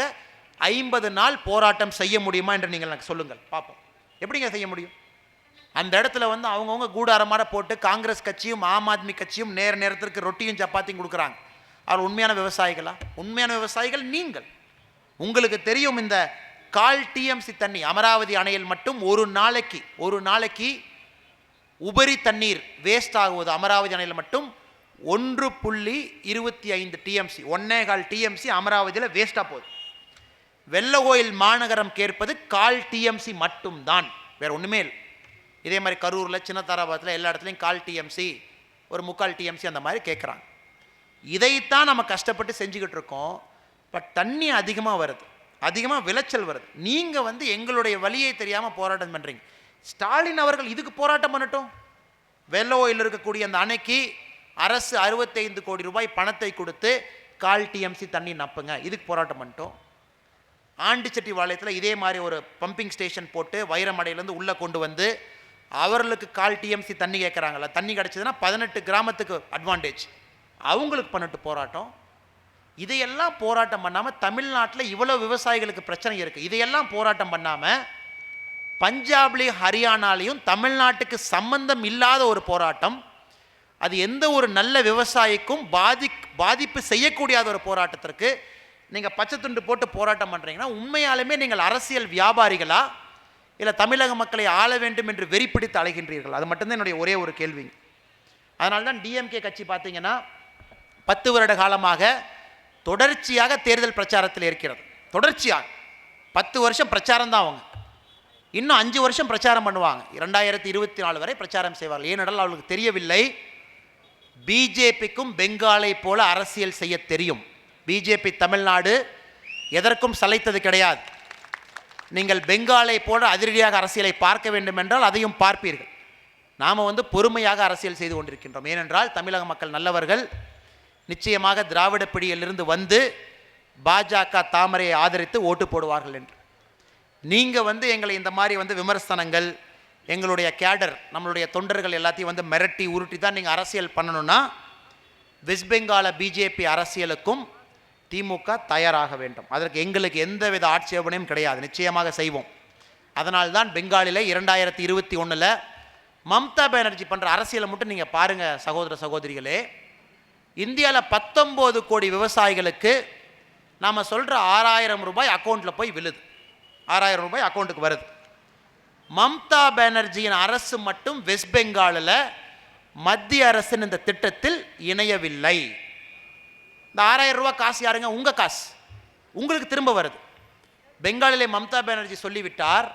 50 நாள் போராட்டம் செய்ய முடியுமா என்று நீங்கள் எனக்கு சொல்லுங்கள் பார்ப்போம். எப்படிங்க செய்ய முடியும்? அந்த இடத்துல வந்து அவங்கவுங்க கூடாரமாட போட்டு காங்கிரஸ் கட்சியும் ஆம் ஆத்மி கட்சியும் நேரத்திற்கு ரொட்டியும் சப்பாத்தியும் கொடுக்குறாங்க. அவர் உண்மையான விவசாயிகளா? உண்மையான விவசாயிகள் நீங்கள். உங்களுக்கு தெரியும், இந்த 1/4 TMC தண்ணி அமராவதி அணையில் மட்டும் ஒரு நாளைக்கு உபரி தண்ணீர் வேஸ்ட் ஆகுவது அமராவதி அணையில் மட்டும் 1.25 TMC 1.25 TMC அமராவதியில் வேஸ்ட்டாக போகுது. வெள்ளகோயில் மாநகரம் கேட்பது 1/4 TMC மட்டும்தான், வேறு ஒன்றுமே இல்லை. இதே மாதிரி கரூரில் சின்னதாராபாத்தில் எல்லா இடத்துலையும் 1/4 TMC ஒரு 3/4 TMC அந்த மாதிரி கேட்குறாங்க. இதைத்தான் நம்ம கஷ்டப்பட்டு செஞ்சுக்கிட்டு இருக்கோம். பட் தண்ணி அதிகமாக வருது, அதிகமாக விளைச்சல் வருது. நீங்கள் வந்து எங்களுடைய வழியை தெரியாமல் போராட்டம் பண்ணுறீங்க. ஸ்டாலின் அவர்கள் இதுக்கு போராட்டம் பண்ணட்டும். வெள்ளோயில் இருக்கக்கூடிய அந்த அணைக்கு அரசு 65 கோடி ரூபாய் பணத்தை கொடுத்து 1/4 TMC தண்ணி நப்புங்க, இதுக்கு போராட்டம் பண்ணிட்டோம். ஆண்டிச்செட்டிபாளையத்தில் இதே மாதிரி ஒரு பம்பிங் ஸ்டேஷன் போட்டு வைரமடையிலேருந்து உள்ளே கொண்டு வந்து அவர்களுக்கு 1/4 TMC தண்ணி கேட்குறாங்களா, தண்ணி கிடச்சிதுன்னா 18 கிராமத்துக்கு அட்வான்டேஜ், அவங்களுக்கு பண்ணிட்டு போராட்டம். இதையெல்லாம் போராட்டம் பண்ணாமல் தமிழ்நாட்டில் இவ்வளோ விவசாயிகளுக்கு பிரச்சனை இருக்குது. இதையெல்லாம் போராட்டம் பண்ணாமல் பஞ்சாப்லேயும் ஹரியானாலையும் தமிழ்நாட்டுக்கு சம்பந்தம் இல்லாத ஒரு போராட்டம், அது எந்த ஒரு நல்ல விவசாயிக்கும் பாதிப்பு செய்யக்கூடியாத ஒரு போராட்டத்திற்கு நீங்கள் பச்சை துண்டு போட்டு போராட்டம் பண்ணுறீங்கன்னா உண்மையாலுமே நீங்கள் அரசியல் வியாபாரிகளா இல்லை தமிழக மக்களை ஆள வேண்டும் என்று வெறிப்பிடித்து அழைகின்றீர்கள்? அது மட்டும்தான் என்னுடைய ஒரே ஒரு கேள்வி. அதனால்தான் டிஎம்கே கட்சி பார்த்தீங்கன்னா 10 வருட காலமாக தொடர்ச்சியாக தேர்தல் பிரச்சாரத்தில் இருக்கிறது. தொடர்ச்சியாக 10 வருஷம் பிரச்சாரம் தான். அவங்க இன்னும் 5 வருஷம் பிரச்சாரம் பண்ணுவாங்க. 2024 வரை பிரச்சாரம் செய்வார்கள். ஏனென்றால் அவர்களுக்கு தெரியவில்லை, பிஜேபிக்கும் பெங்காலை போல அரசியல் செய்ய தெரியும். பிஜேபி தமிழ்நாடு எதற்கும் சளைத்தது கிடையாது. நீங்கள் பெங்காலை போல அதிரடியாக அரசியலை பார்க்க வேண்டும் என்றால் அதையும் பார்ப்பீர்கள். நாம் வந்து பொறுமையாக அரசியல் செய்து கொண்டிருக்கின்றோம். ஏனென்றால் தமிழக மக்கள் நல்லவர்கள். நிச்சயமாக திராவிட பிடியிலிருந்து வந்து பாஜக தாமரையை ஆதரித்து ஓட்டு போடுவார்கள் என்று. நீங்கள் வந்து எங்களை இந்த மாதிரி வந்து விமர்சனங்கள், எங்களுடைய கேடர் நம்மளுடைய தொண்டர்கள் எல்லாத்தையும் வந்து மிரட்டி உருட்டி தான் நீங்கள் அரசியல் பண்ணணும்னா வெஸ்ட் பெங்கால பிஜேபி அரசியலுக்கும் திமுக தயாராக வேண்டும். அதற்கு எங்களுக்கு எந்தவித ஆட்சேபனையும் கிடையாது, நிச்சயமாக செய்வோம். அதனால்தான் பெங்காலில் 2021 மம்தா பானர்ஜி பண்ணுற அரசியலை மட்டும் நீங்கள் பாருங்கள் சகோதர சகோதரிகளே. இந்தியாவில் 19 கோடி விவசாயிகளுக்கு நாம் சொல்கிற 6000 ரூபாய் அக்கௌண்ட்டில் போய் விழுது. 6000 ரூபாய் அக்கௌண்ட்டுக்கு வருது. மம்தா பானர்ஜியின் அரசு மட்டும் வெஸ்ட் பெங்காலில் மத்திய அரசின் இந்த திட்டத்தில் இணையவில்லை. இந்த 6000 ரூபாய் காசு யாருங்க? உங்கள் காசு, உங்களுக்கு திரும்ப வருது. பெங்காலிலே மம்தா பானர்ஜி சொல்லிவிட்டார்,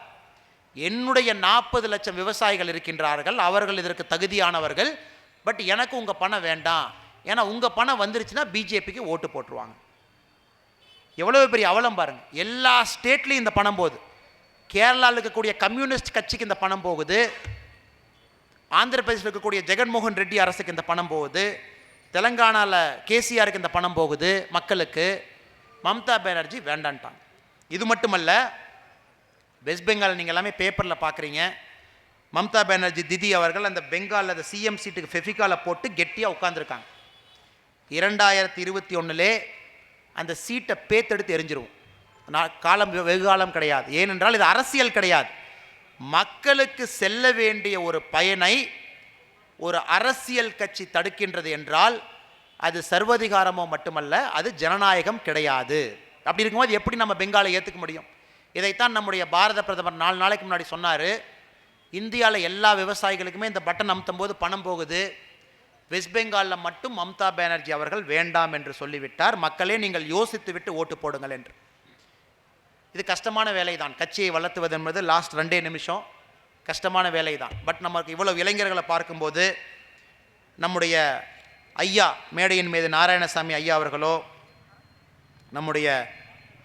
என்னுடைய 40 லட்சம் விவசாயிகள் இருக்கின்றார்கள், அவர்கள் இதற்கு தகுதியானவர்கள், பட் எனக்கு உங்கள் பணம் வேண்டாம், ஏன்னா உங்கள் பணம் வந்துருச்சுன்னா பிஜேபிக்கு ஓட்டு போட்டுருவாங்க. எவ்வளோ பெரிய அவலம் பாருங்கள். எல்லா ஸ்டேட்லேயும் இந்த பணம் போகுது. கேரளாவில் இருக்கக்கூடிய கம்யூனிஸ்ட் கட்சிக்கு இந்த பணம் போகுது, ஆந்திர பிரதேசில் இருக்கக்கூடிய ஜெகன்மோகன் ரெட்டி அரசுக்கு இந்த பணம் போகுது, தெலங்கானாவில் கேசிஆருக்கு இந்த பணம் போகுது மக்களுக்கு. மம்தா பானர்ஜி வேண்டான்ட்டாங்க. இது மட்டுமல்ல, வெஸ்ட் பெங்கால் நீங்கள் எல்லாமே பேப்பரில் பார்க்குறீங்க, மம்தா பானர்ஜி திதி அவர்கள் அந்த பெங்காலில் அந்த சிஎம் சீட்டுக்கு ஃபெஃபிகாலை போட்டு கெட்டியாக உட்காந்துருக்காங்க. 2021 அந்த சீட்டை பேத்தெடுத்து எரிஞ்சிருவோம். காலம் வெகு காலம் கிடையாது. ஏனென்றால் இது அரசியல் கிடையாது. மக்களுக்கு செல்ல வேண்டிய ஒரு பயனை ஒரு அரசியல் கட்சி தடுக்கின்றது என்றால் அது சர்வதிகாரமோ மட்டுமல்ல, அது ஜனநாயகம் கிடையாது. அப்படி இருக்கும்போது எப்படி நம்ம பெங்காலை ஏற்றுக்க முடியும்? இதைத்தான் நம்முடைய பாரத பிரதமர் 4 நாளைக்கு முன்னாடி சொன்னார். இந்தியாவில் எல்லா விவசாயிகளுக்குமே இந்த பட்டன் அமுத்தும் போது பணம் போகுது, வெஸ்ட் பெங்காலில் மட்டும் மம்தா பானர்ஜி அவர்கள் வேண்டாம் என்று சொல்லிவிட்டார். மக்களே நீங்கள் யோசித்து விட்டு ஓட்டு போடுங்கள் என்று. இது கஷ்டமான வேலை தான். கட்சியை வளர்த்துவது என்பது லாஸ்ட் 2 நிமிஷம் கஷ்டமான வேலை தான். பட் நமக்கு இவ்வளவு இளைஞர்களை பார்க்கும்போது நம்முடைய ஐயா மேடையின் மீது நாராயணசாமி ஐயா அவர்களோ நம்முடைய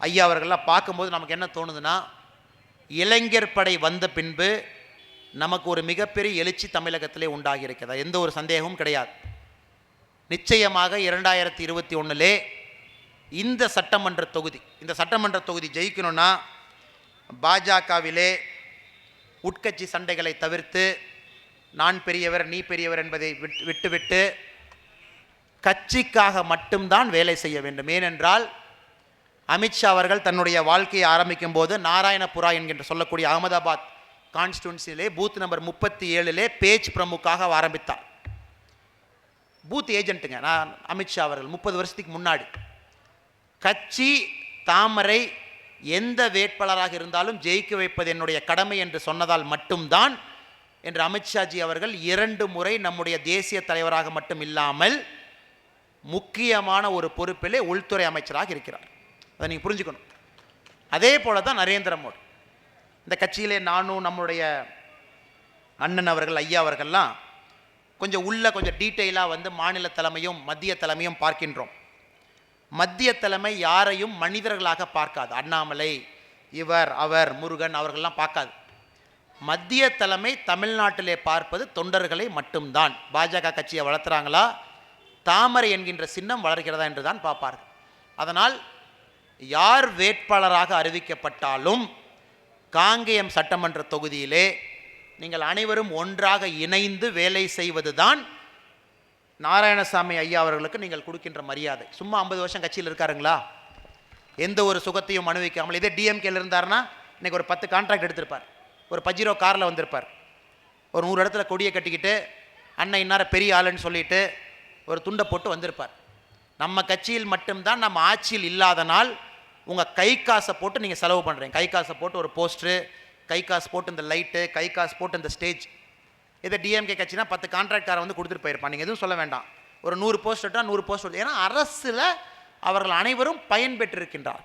ஐயா அவர்கள்லாம் பார்க்கும்போது நமக்கு என்ன தோணுதுன்னா, இளைஞர் படை வந்த பின்பு நமக்கு ஒரு மிகப்பெரிய எழுச்சி தமிழகத்திலே உண்டாகி இருக்கிறதா எந்த ஒரு சந்தேகமும் கிடையாது. நிச்சயமாக 2021 இந்த சட்டமன்ற தொகுதி ஜெயிக்கணும்னா பாஜகவிலே உட்கட்சி சண்டைகளை தவிர்த்து நான் பெரியவர் நீ பெரியவர் என்பதை விட்டுவிட்டு கட்சிக்காக மட்டும்தான் வேலை செய்ய வேண்டும். ஏனென்றால் அமித்ஷா அவர்கள் தன்னுடைய வாழ்க்கையை ஆரம்பிக்கும் போது நாராயணபுரா என்கின்ற சொல்லக்கூடிய அகமதாபாத் கான்ஸ்டிடுவன்சியிலே பூத் நம்பர் 37 பேஜ் பிரமுக்காக ஆரம்பித்தார். பூத் ஏஜென்ட்டுங்க நான் அமித்ஷா அவர்கள் 30 வருஷத்துக்கு முன்னாடி. கட்சி தாமரை எந்த வேட்பாளராக இருந்தாலும் ஜெயிக்க வைப்பது என்னுடைய கடமை என்று சொன்னதால் மட்டும்தான் என்று அமித்ஷாஜி அவர்கள் 2 முறை நம்முடைய தேசிய தலைவராக மட்டும் இல்லாமல் முக்கியமான ஒரு பொறுப்பிலே உள்துறை அமைச்சராக இருக்கிறார். அதை நீங்கள் புரிஞ்சுக்கணும். அதே போல தான் நரேந்திர மோடி. இந்த கட்சியிலே நானும் நம்முடைய அண்ணன் அவர்கள் ஐயா அவர்கள்லாம் கொஞ்சம் டீட்டெயிலாக வந்து மாநில தலைமையும் மத்திய தலைமையும் பார்க்கின்றோம். மத்திய தலைமை யாரையும் மனிதர்களாக பார்க்காது. அண்ணாமலை இவர் அவர் முருகன் அவர்கள்லாம் பார்க்காது. மத்திய தலைமை தமிழ்நாட்டிலே பார்ப்பது தொண்டர்களை மட்டும்தான். பாஜக கட்சியை வளர்த்துறாங்களா, தாமரை என்கின்ற சின்னம் வளர்கிறதா என்று தான் பார்ப்பார்கள். அதனால் யார் வேட்பாளராக அறிவிக்கப்பட்டாலும் காங்கேயம் சட்டமன்ற தொகுதியிலே நீங்கள் அனைவரும் ஒன்றாக இணைந்து வேலை செய்வது தான் நாராயணசாமி ஐயா அவர்களுக்கு நீங்கள் கொடுக்கின்ற மரியாதை. சும்மா 50 வருஷம் கட்சியில் இருக்காருங்களா, எந்த ஒரு சுகத்தையும் அனுபவிக்காமல். இதே டிஎம்கேல இருந்தார்னா இன்னைக்கு ஒரு 10 கான்ட்ராக்ட் எடுத்திருப்பார், ஒரு பஜிரோ காரில் வந்திருப்பார், ஒரு 100 இடத்துல கொடியை கட்டிக்கிட்டு அண்ணன் இன்னார பெரிய ஆளுன்னு சொல்லிட்டு ஒரு துண்டை போட்டு வந்திருப்பார். நம்ம கட்சியில் மட்டும்தான் நம்ம ஆட்சியில் இல்லாத நாள் உங்கள் கை காசை போட்டு நீங்கள் செலவு பண்ணுறீங்க. கை காசை போட்டு ஒரு போஸ்டரு, கை காசு போட்டு இந்த லைட்டு, கை காசு போட்டு இந்த ஸ்டேஜ். இதை டிஎம்கே கட்சினா 10 கான்ட்ராக்டாரை வந்து கொடுத்துட்டு போயிருப்பான். நீங்கள் எதுவும் சொல்ல வேண்டாம். ஒரு 100 போஸ்ட் 100 போஸ்ட். ஏன்னா அரசில் அவர்கள் அனைவரும் பயன்பெற்றிருக்கின்றார்.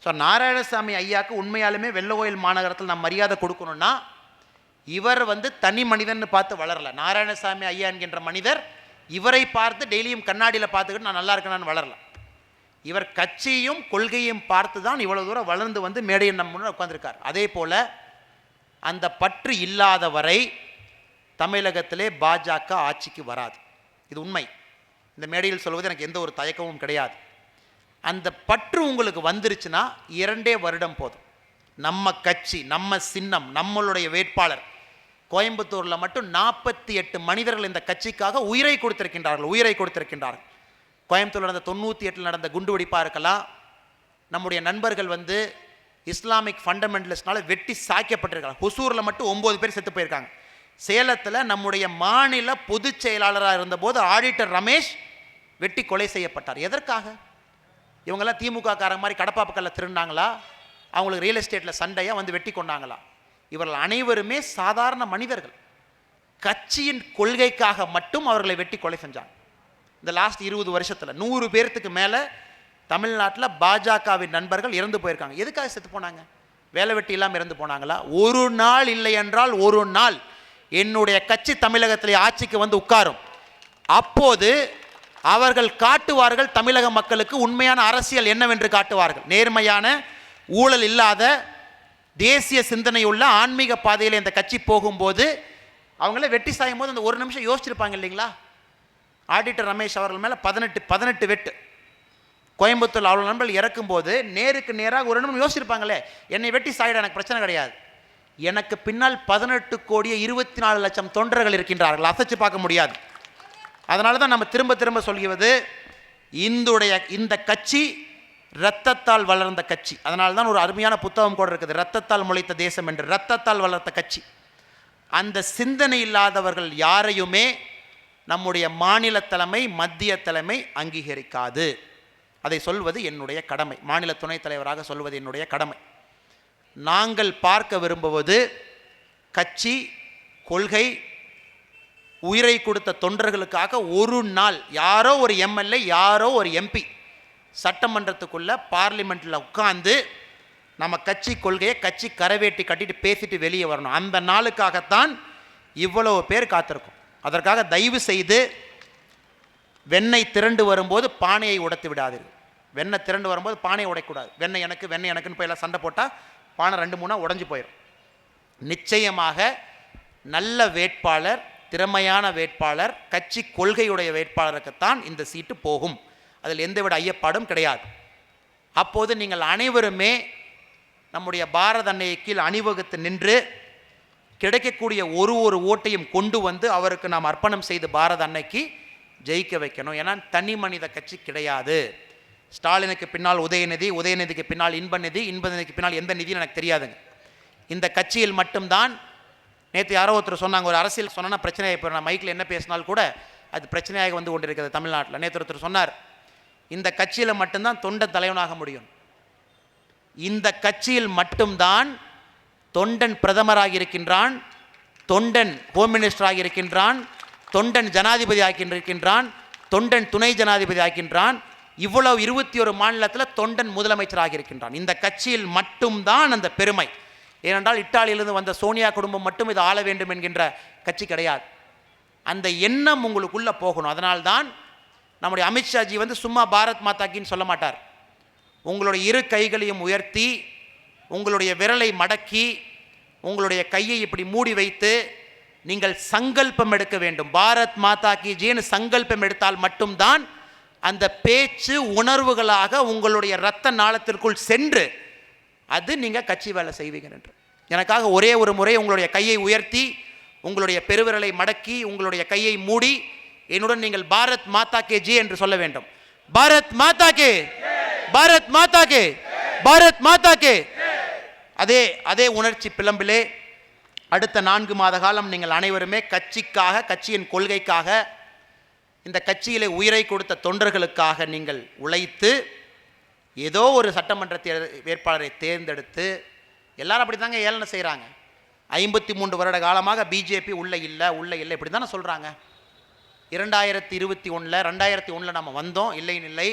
ஸோ நாராயணசாமி ஐயாவுக்கு உண்மையாலுமே வெள்ளகோயில் மாநகரத்தில் நம்ம மரியாதை கொடுக்கணும்னா இவர் வந்து தனி மனிதன் பார்த்து வளரல. நாராயணசாமி ஐயா என்கின்ற மனிதர் இவரை பார்த்து டெய்லியும் கண்ணாடியில் பார்த்துக்கிட்டு நான் நல்லா இருக்கேன்னு வளரல. இவர் கட்சியும் கொள்கையும் பார்த்து தான் இவ்வளவு தூரம் வளர்ந்து வந்து மேடையின் நம்ம முன்னாடி உட்கார்ந்திருக்கார். அதே போல அந்த பற்று இல்லாத வரை தமிழகத்திலே பாஜக ஆட்சிக்கு வராது. இது உண்மை. இந்த மேடையில் சொல்வது எனக்கு எந்த ஒரு தயக்கமும் கிடையாது. அந்த பற்று உங்களுக்கு வந்துருச்சுன்னா 2 வருடம் போதும். நம்ம கட்சி, நம்ம சின்னம், நம்மளுடைய வேட்பாளர் கோயம்புத்தூரில் மட்டும் 48 மனிதர்கள் இந்த கட்சிக்காக உயிரை கொடுத்திருக்கின்றார்கள். கோயம்புத்தூரில் நடந்த 98 நடந்த குண்டுவெடிப்பாக இருக்கலாம். நம்முடைய நண்பர்கள் வந்து இஸ்லாமிக் ஃபண்டமெண்டலிஸ்ட்னால வெட்டி சாய்க்கப்பட்டிருக்காங்க. ஹொசூரில் மட்டும் 9 பேர் செத்து போயிருக்காங்க. சேலத்தில் நம்முடைய மாநில பொதுச் செயலாளராக இருந்தபோது ஆடிட்டர் ரமேஷ் வெட்டி கொலை செய்யப்பட்டார். எதற்காக? இவங்கெல்லாம் திமுக காரங்க மாதிரி கடப்பாப்புக்கல்ல திருநாங்களா, அவங்களுக்கு ரியல் எஸ்டேட்டில் சண்டையாக வந்து வெட்டி கொண்டாங்களா? இவர்கள் அனைவருமே சாதாரண மனிதர்கள். கட்சியின் கொள்கைக்காக மட்டும் அவர்களை வெட்டி கொலை செஞ்சாங்க. இந்த லாஸ்ட் 20 வருஷத்தில் 100 பேர்த்துக்கு மேலே தமிழ்நாட்டில் பாஜகவின் நண்பர்கள் இறந்து போயிருக்காங்க. எதுக்காக செத்து போனாங்க? வேலை வெட்டி இல்லாமல் இறந்து போனாங்களா? ஒரு நாள் இல்லை என்றால் ஒரு நாள் என்னுடைய கட்சி தமிழகத்தில் ஆட்சிக்கு வந்து உட்காரும். அப்போது அவர்கள் காட்டுவார்கள் தமிழக மக்களுக்கு உண்மையான அரசியல் என்னவென்று காட்டுவார்கள். நேர்மையான, ஊழல் இல்லாத, தேசிய சிந்தனையுள்ள ஆன்மீக பாதையில் இந்த கட்சி போகும்போது அவங்கள வெட்டி சாயும் போது அந்த ஒரு நிமிஷம் யோசிச்சிருப்பாங்க இல்லைங்களா? ஆடிட்டர் ரமேஷ் அவர்கள் மேலே 18 வெட்டு. கோயம்புத்தூர் அவ்வளோ நண்பர்கள் இறக்கும்போது நேருக்கு நேராக ஒரு நிமிடம் யோசிச்சிருப்பாங்களே, என்னை வெட்டி சாயிட எனக்கு பிரச்சனை கிடையாது, எனக்கு பின்னால் 18 கோடியே 24 லட்சம் தொண்டர்கள் இருக்கின்றார்கள். அசைச்சு பார்க்க முடியாது. அதனால தான் நம்ம திரும்ப திரும்ப சொல்கிறது, இந்த கட்சி இரத்தத்தால் வளர்ந்த கட்சி. அதனால தான் ஒரு அருமையான புத்தகம் கூட இருக்குது, இரத்தத்தால் முளைத்த தேசம் என்று. இரத்தத்தால் வளர்த்த கட்சி. அந்த சிந்தனை இல்லாதவர்கள் யாரையுமே நம்முடைய மாநில தலைமை, மத்திய தலைமை அங்கீகரிக்காது. அதை சொல்வது என்னுடைய கடமை. மாநில துணைத் தலைவராக சொல்வது என்னுடைய கடமை. நாங்கள் பார்க்க விரும்புவது கட்சி, கொள்கை, உயிரை கொடுத்த தொண்டர்களுக்காக ஒரு நாள் யாரோ ஒரு எம்எல்ஏ, யாரோ ஒரு எம்பி சட்டமன்றத்துக்குள்ள பார்லிமெண்ட்டில் உட்கார்ந்து நம்ம கட்சி கொள்கையை கட்சி கரவேட்டி கட்டிட்டு பேசிட்டு வெளியே வரணும். அந்த நாளுக்காகத்தான் இவ்வளவு பேர் காத்திருக்கும். அதற்காக தயவு செய்து வெண்ணெய் திரண்டு வரும்போது பானையை உடைத்து விடாதீர்கள். வெண்ணெய் திரண்டு வரும்போது பானையை உடைக்கூடாது. வெண்ணெய் எனக்குன்னு போய் எல்லாம் சண்டை போட்டால் பானை 2-3 உடஞ்சி போயிடும். நிச்சயமாக நல்ல வேட்பாளர், திறமையான வேட்பாளர், கட்சி கொள்கையுடைய வேட்பாளருக்குத்தான் இந்த சீட்டு போகும். அதில் எந்தவித ஐயப்பாடும் கிடையாது. அப்போது நீங்கள் அனைவருமே நம்முடைய பாரத அன்னையை கீழ் அணிவகுத்து நின்று கிடைக்கக்கூடிய ஒரு ஓட்டையும் கொண்டு வந்து அவருக்கு நாம் அர்ப்பணம் செய்து பாரத அன்னைக்கு ஜெயிக்க வைக்கணும். ஏன்னா தனி மனித கட்சி கிடையாது. ஸ்டாலினுக்கு பின்னால் உதயநிதி, உதயநிதிக்கு பின்னால் இன்பநிதி, இன்பநிதிக்கு பின்னால் எந்த நிதியும் எனக்கு தெரியாதுங்க. இந்த கட்சியில் மட்டும்தான். நேற்று யாரோ ஒருத்தர் சொன்னாங்க, ஒரு அரசியல் சொன்னால் பிரச்சனையாக இப்போ நான் மைக்கில் என்ன பேசினால் கூட அது பிரச்சனையாக வந்து கொண்டு இருக்கிறது தமிழ்நாட்டில். நேற்று ஒருத்தர் சொன்னார், இந்த கட்சியில் மட்டும்தான் தொண்டன் தலைவனாக முடியும். இந்த கட்சியில் மட்டும்தான் தொண்டன் பிரதமராக இருக்கின்றான், தொண்டன் ஹோம் மினிஸ்டராக இருக்கின்றான், தொண்டன் ஜனாதிபதி ஆகின்றிருக்கின்றான், தொண்டன் துணை ஜனாதிபதி ஆகின்றான். இவ்வளவு 21 மாநிலத்தில் தொண்டன் முதலமைச்சராக இருக்கின்றான். இந்த கட்சியில் மட்டும்தான் அந்த பெருமை. ஏனென்றால் இத்தாலியிலிருந்து வந்த சோனியா குடும்பம் மட்டும் இது ஆள வேண்டும் என்கின்ற கட்சி கிடையாது. அந்த எண்ணம் உங்களுக்குள்ளே போகணும். அதனால்தான் நம்முடைய அமித்ஷாஜி வந்து சும்மா பாரத் மாதாக்கின்னு சொல்ல மாட்டார். உங்களுடைய இரு கைகளையும் உயர்த்தி, உங்களுடைய விரலை மடக்கி, உங்களுடைய கையை இப்படி மூடி வைத்து நீங்கள் சங்கல்பம் எடுக்க வேண்டும். பாரத் மாதா கி ஜெய்னு சங்கல்பம் எடுத்தால் மட்டும்தான் அந்த பேச்சு உணர்வுகளாக உங்களுடைய இரத்த நாளத்திற்குள் சென்று அது நீங்கள் கட்சி வேலை செய்வீங்க என்று. எனக்காக ஒரே ஒரு முறை உங்களுடைய கையை உயர்த்தி, உங்களுடைய பெருவிரலை மடக்கி, உங்களுடைய கையை மூடி என்னுடன் நீங்கள் பாரத் மாதா கே ஜெய் என்று சொல்ல வேண்டும். பாரத் மாதா கே, பாரத் மாதா கே, பாரத் மாதா கே. அதே உணர்ச்சி பிளம்பிலே அடுத்த 4 மாத காலம் நீங்கள் அனைவருமே கட்சிக்காக, கட்சியின் கொள்கைக்காக, இந்த கட்சியிலே உயிரை கொடுத்த தொண்டர்களுக்காக நீங்கள் உழைத்து ஏதோ ஒரு சட்டமன்ற வேட்பாளரை தேர்ந்தெடுத்து, எல்லாரும் அப்படி தாங்க ஏளனம் செய்கிறாங்க. 53 வருட காலமாக பிஜேபி உள்ள இல்லை இப்படி தானே சொல்கிறாங்க. 2021 நம்ம வந்தோம், இல்லை.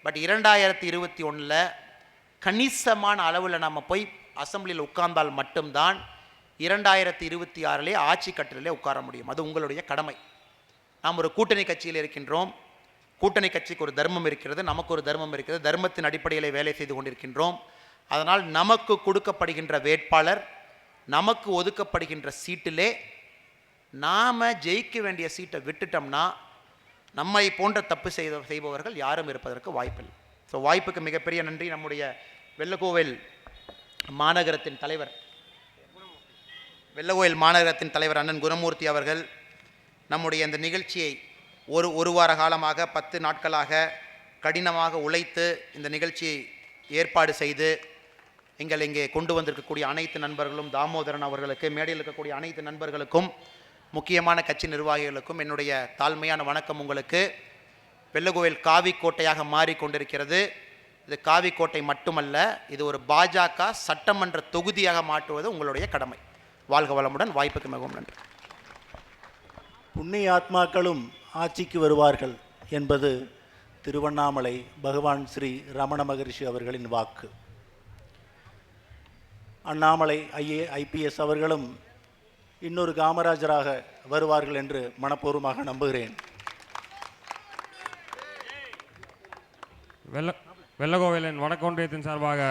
பட் 2021 கணிசமான அளவில் நம்ம போய் அசம்பிளியில் உட்கார்ந்தால் மட்டும்தான் 2026 ஆட்சி கட்டிலே உட்கார முடியும். அது உங்களுடைய கடமை. நாம் ஒரு கூட்டணி கட்சியில் இருக்கின்றோம். கூட்டணி கட்சிக்கு ஒரு தர்மம் இருக்கிறது, நமக்கு ஒரு தர்மம் இருக்கிறது. தர்மத்தின் அடிப்படையில் வேலை செய்து கொண்டிருக்கின்றோம். அதனால் நமக்கு கொடுக்கப்படுகின்ற வேட்பாளர், நமக்கு ஒதுக்கப்படுகின்ற சீட்டிலே நாம் ஜெயிக்க வேண்டிய சீட்டை விட்டுட்டோம்னா நம்மை போன்ற தப்பு செய்பவர்கள் யாரும் இருப்பதற்கு வாய்ப்பில்லை. ஸோ வாய்ப்புக்கு மிகப்பெரிய நன்றி. நம்முடைய வெள்ளக்கோவில் மாநகரத்தின் தலைவர் அண்ணன் குணமூர்த்தி அவர்கள் நம்முடைய இந்த நிகழ்ச்சியை ஒரு வார காலமாக 10 நாட்களாக கடினமாக உழைத்து இந்த நிகழ்ச்சியை ஏற்பாடு செய்து எங்கள் இங்கே கொண்டு வந்திருக்கக்கூடிய அனைத்து நண்பர்களும், தாமோதரன் அவர்களுக்கு, மேடையில் இருக்கக்கூடிய அனைத்து நண்பர்களுக்கும், முக்கியமான கட்சி நிர்வாகிகளுக்கும் என்னுடைய தாழ்மையான வணக்கம். உங்களுக்கு வெள்ளக்கோவில் காவி கோட்டையாக மாறிக்கொண்டிருக்கிறது. இது காவி கோட்டை மட்டுமல்ல, இது ஒரு பாஜக சட்டமன்ற தொகுதியாக மாற்றுவது உங்களுடைய கடமை. வாழ்க வளமுடன். வாய்ப்புக்கு மிகவும் நன்றி. புண்ணிய ஆத்மாக்களும் ஆட்சிக்கு வருவார்கள் என்பது திருவண்ணாமலை பகவான் ஸ்ரீ ரமண மகரிஷி அவர்களின் வாக்கு. அண்ணாமலை IPS அவர்களும் இன்னொரு காமராஜராக வருவார்கள் என்று மனப்பூர்வமாக நம்புகிறேன். வெள்ளக்கோவிலின் வடக்கொன்றியத்தின் சார்பாக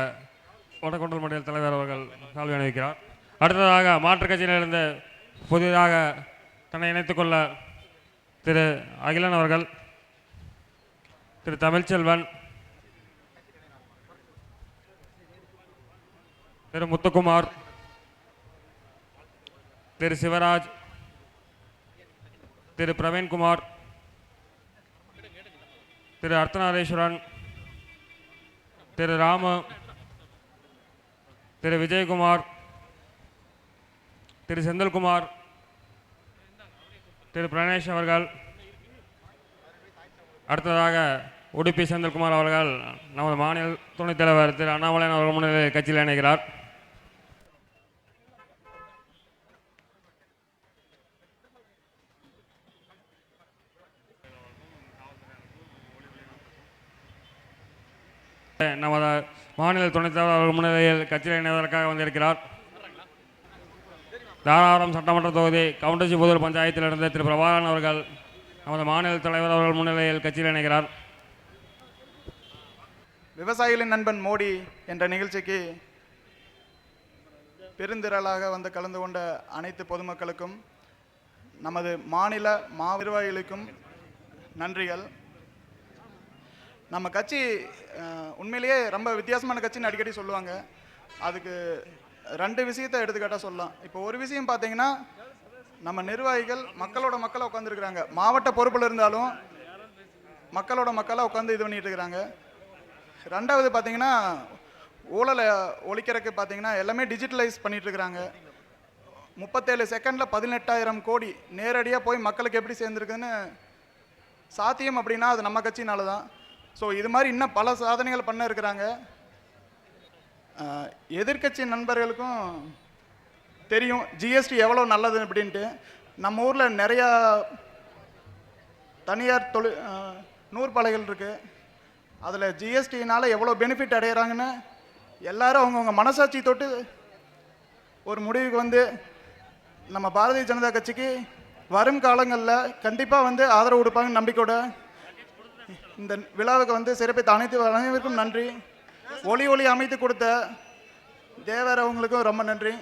வடக்கொண்டல் மண்டல தலைவர் அவர்கள் சால்வை அணிவிக்கிறார். அடுத்ததாக மாற்றுக் கட்சியிலிருந்து புதிதாக தன்னை இணைத்துக்கொள்ள திரு அகிலன் அவர்கள், திரு தமிழ்ச்செல்வன், திரு முத்துக்குமார், திரு சிவராஜ், திரு பிரவீன்குமார், திரு அர்த்தநாரீஸ்வரன், திரு ராமு, திரு விஜயகுமார், திரு செந்தில்குமார், திரு பிரணேஷ் அவர்கள். அடுத்ததாக உடுப்பி செந்தில்குமார் அவர்கள் நமது மாநில துணைத் தலைவர் திரு அண்ணாமலை அவர்கள் முன்னிலையில் கட்சியில் இணைகிறார். நமது மாநில துணைத் தலைவர் அவர்கள் முன்னிலையில் கட்சியில் இணைவதற்காக வந்திருக்கிறார். தாராபுரம் சட்டமன்ற தொகுதி கவுண்டசி புதூர் பஞ்சாயத்திலிருந்து திரு பிரபாகரன் அவர்கள் நமது மாநில தலைவர் அவர்கள் முன்னிலையில் கட்சியில் இணைகிறார். விவசாயிகளின் நண்பன் மோடி என்ற நிகழ்ச்சிக்கு பெருந்திரளாக வந்து கலந்து கொண்ட அனைத்து பொதுமக்களுக்கும் நமது மாநில நிர்வாகிகளுக்கும் நன்றிகள். நம்ம கட்சி உண்மையிலேயே ரொம்ப வித்தியாசமான கட்சின்னு அடிக்கடி சொல்லுவாங்க. அதுக்கு 2 விஷயத்தை எடுத்துக்காட்டாக சொல்லலாம். இப்போ ஒரு விஷயம் பார்த்தீங்கன்னா, நம்ம நிர்வாகிகள் மக்களை உட்காந்துருக்குறாங்க. மாவட்ட பொறுப்பில் இருந்தாலும் மக்களாக உட்காந்து இது பண்ணிட்டு இருக்கிறாங்க. 2வது பார்த்தீங்கன்னா, ஊழலை ஒழிக்கிறதுக்கு பார்த்தீங்கன்னா எல்லாமே டிஜிட்டலைஸ் பண்ணிட்டு இருக்கிறாங்க. 37 செகண்டில் 18,000 கோடி நேரடியாக போய் மக்களுக்கு எப்படி சேர்ந்துருக்குன்னு சாத்தியம் அப்படின்னா அது நம்ம கட்சினால தான். ஸோ இது மாதிரி இன்னும் பல சாதனைகள் பண்ண இருக்கிறாங்க. எதிர்க்கட்சி நண்பர்களுக்கும் தெரியும் ஜிஎஸ்டி எவ்வளோ நல்லது அப்படின்ட்டு. நம்ம ஊரில் நிறையா தனியார் நூற்பலைகள் இருக்குது. அதில் ஜிஎஸ்டினால் எவ்வளோ பெனிஃபிட் அடைகிறாங்கன்னு எல்லாரும் அவங்கவுங்க மனசாட்சி தொட்டு ஒரு முடிவுக்கு வந்து நம்ம பாரதிய ஜனதா கட்சிக்கு வரும் காலங்களில் கண்டிப்பாக வந்து ஆதரவு கொடுப்பாங்கன்னு நம்பிக்கையோட இந்த விழாவுக்கு வந்து சிறப்பித்த அனைவருக்கும் நன்றி. ஒளி அமைத்து கொடுத்த தேவர் அவங்களுக்கும் ரொம்ப நன்றி.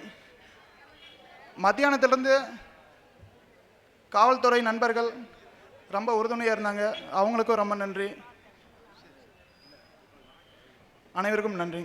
மத்தியானத்திலிருந்து காவல்துறை நண்பர்கள் ரொம்ப உறுதுணையாக இருந்தாங்க, அவங்களுக்கும் ரொம்ப நன்றி. அனைவருக்கும் நன்றி.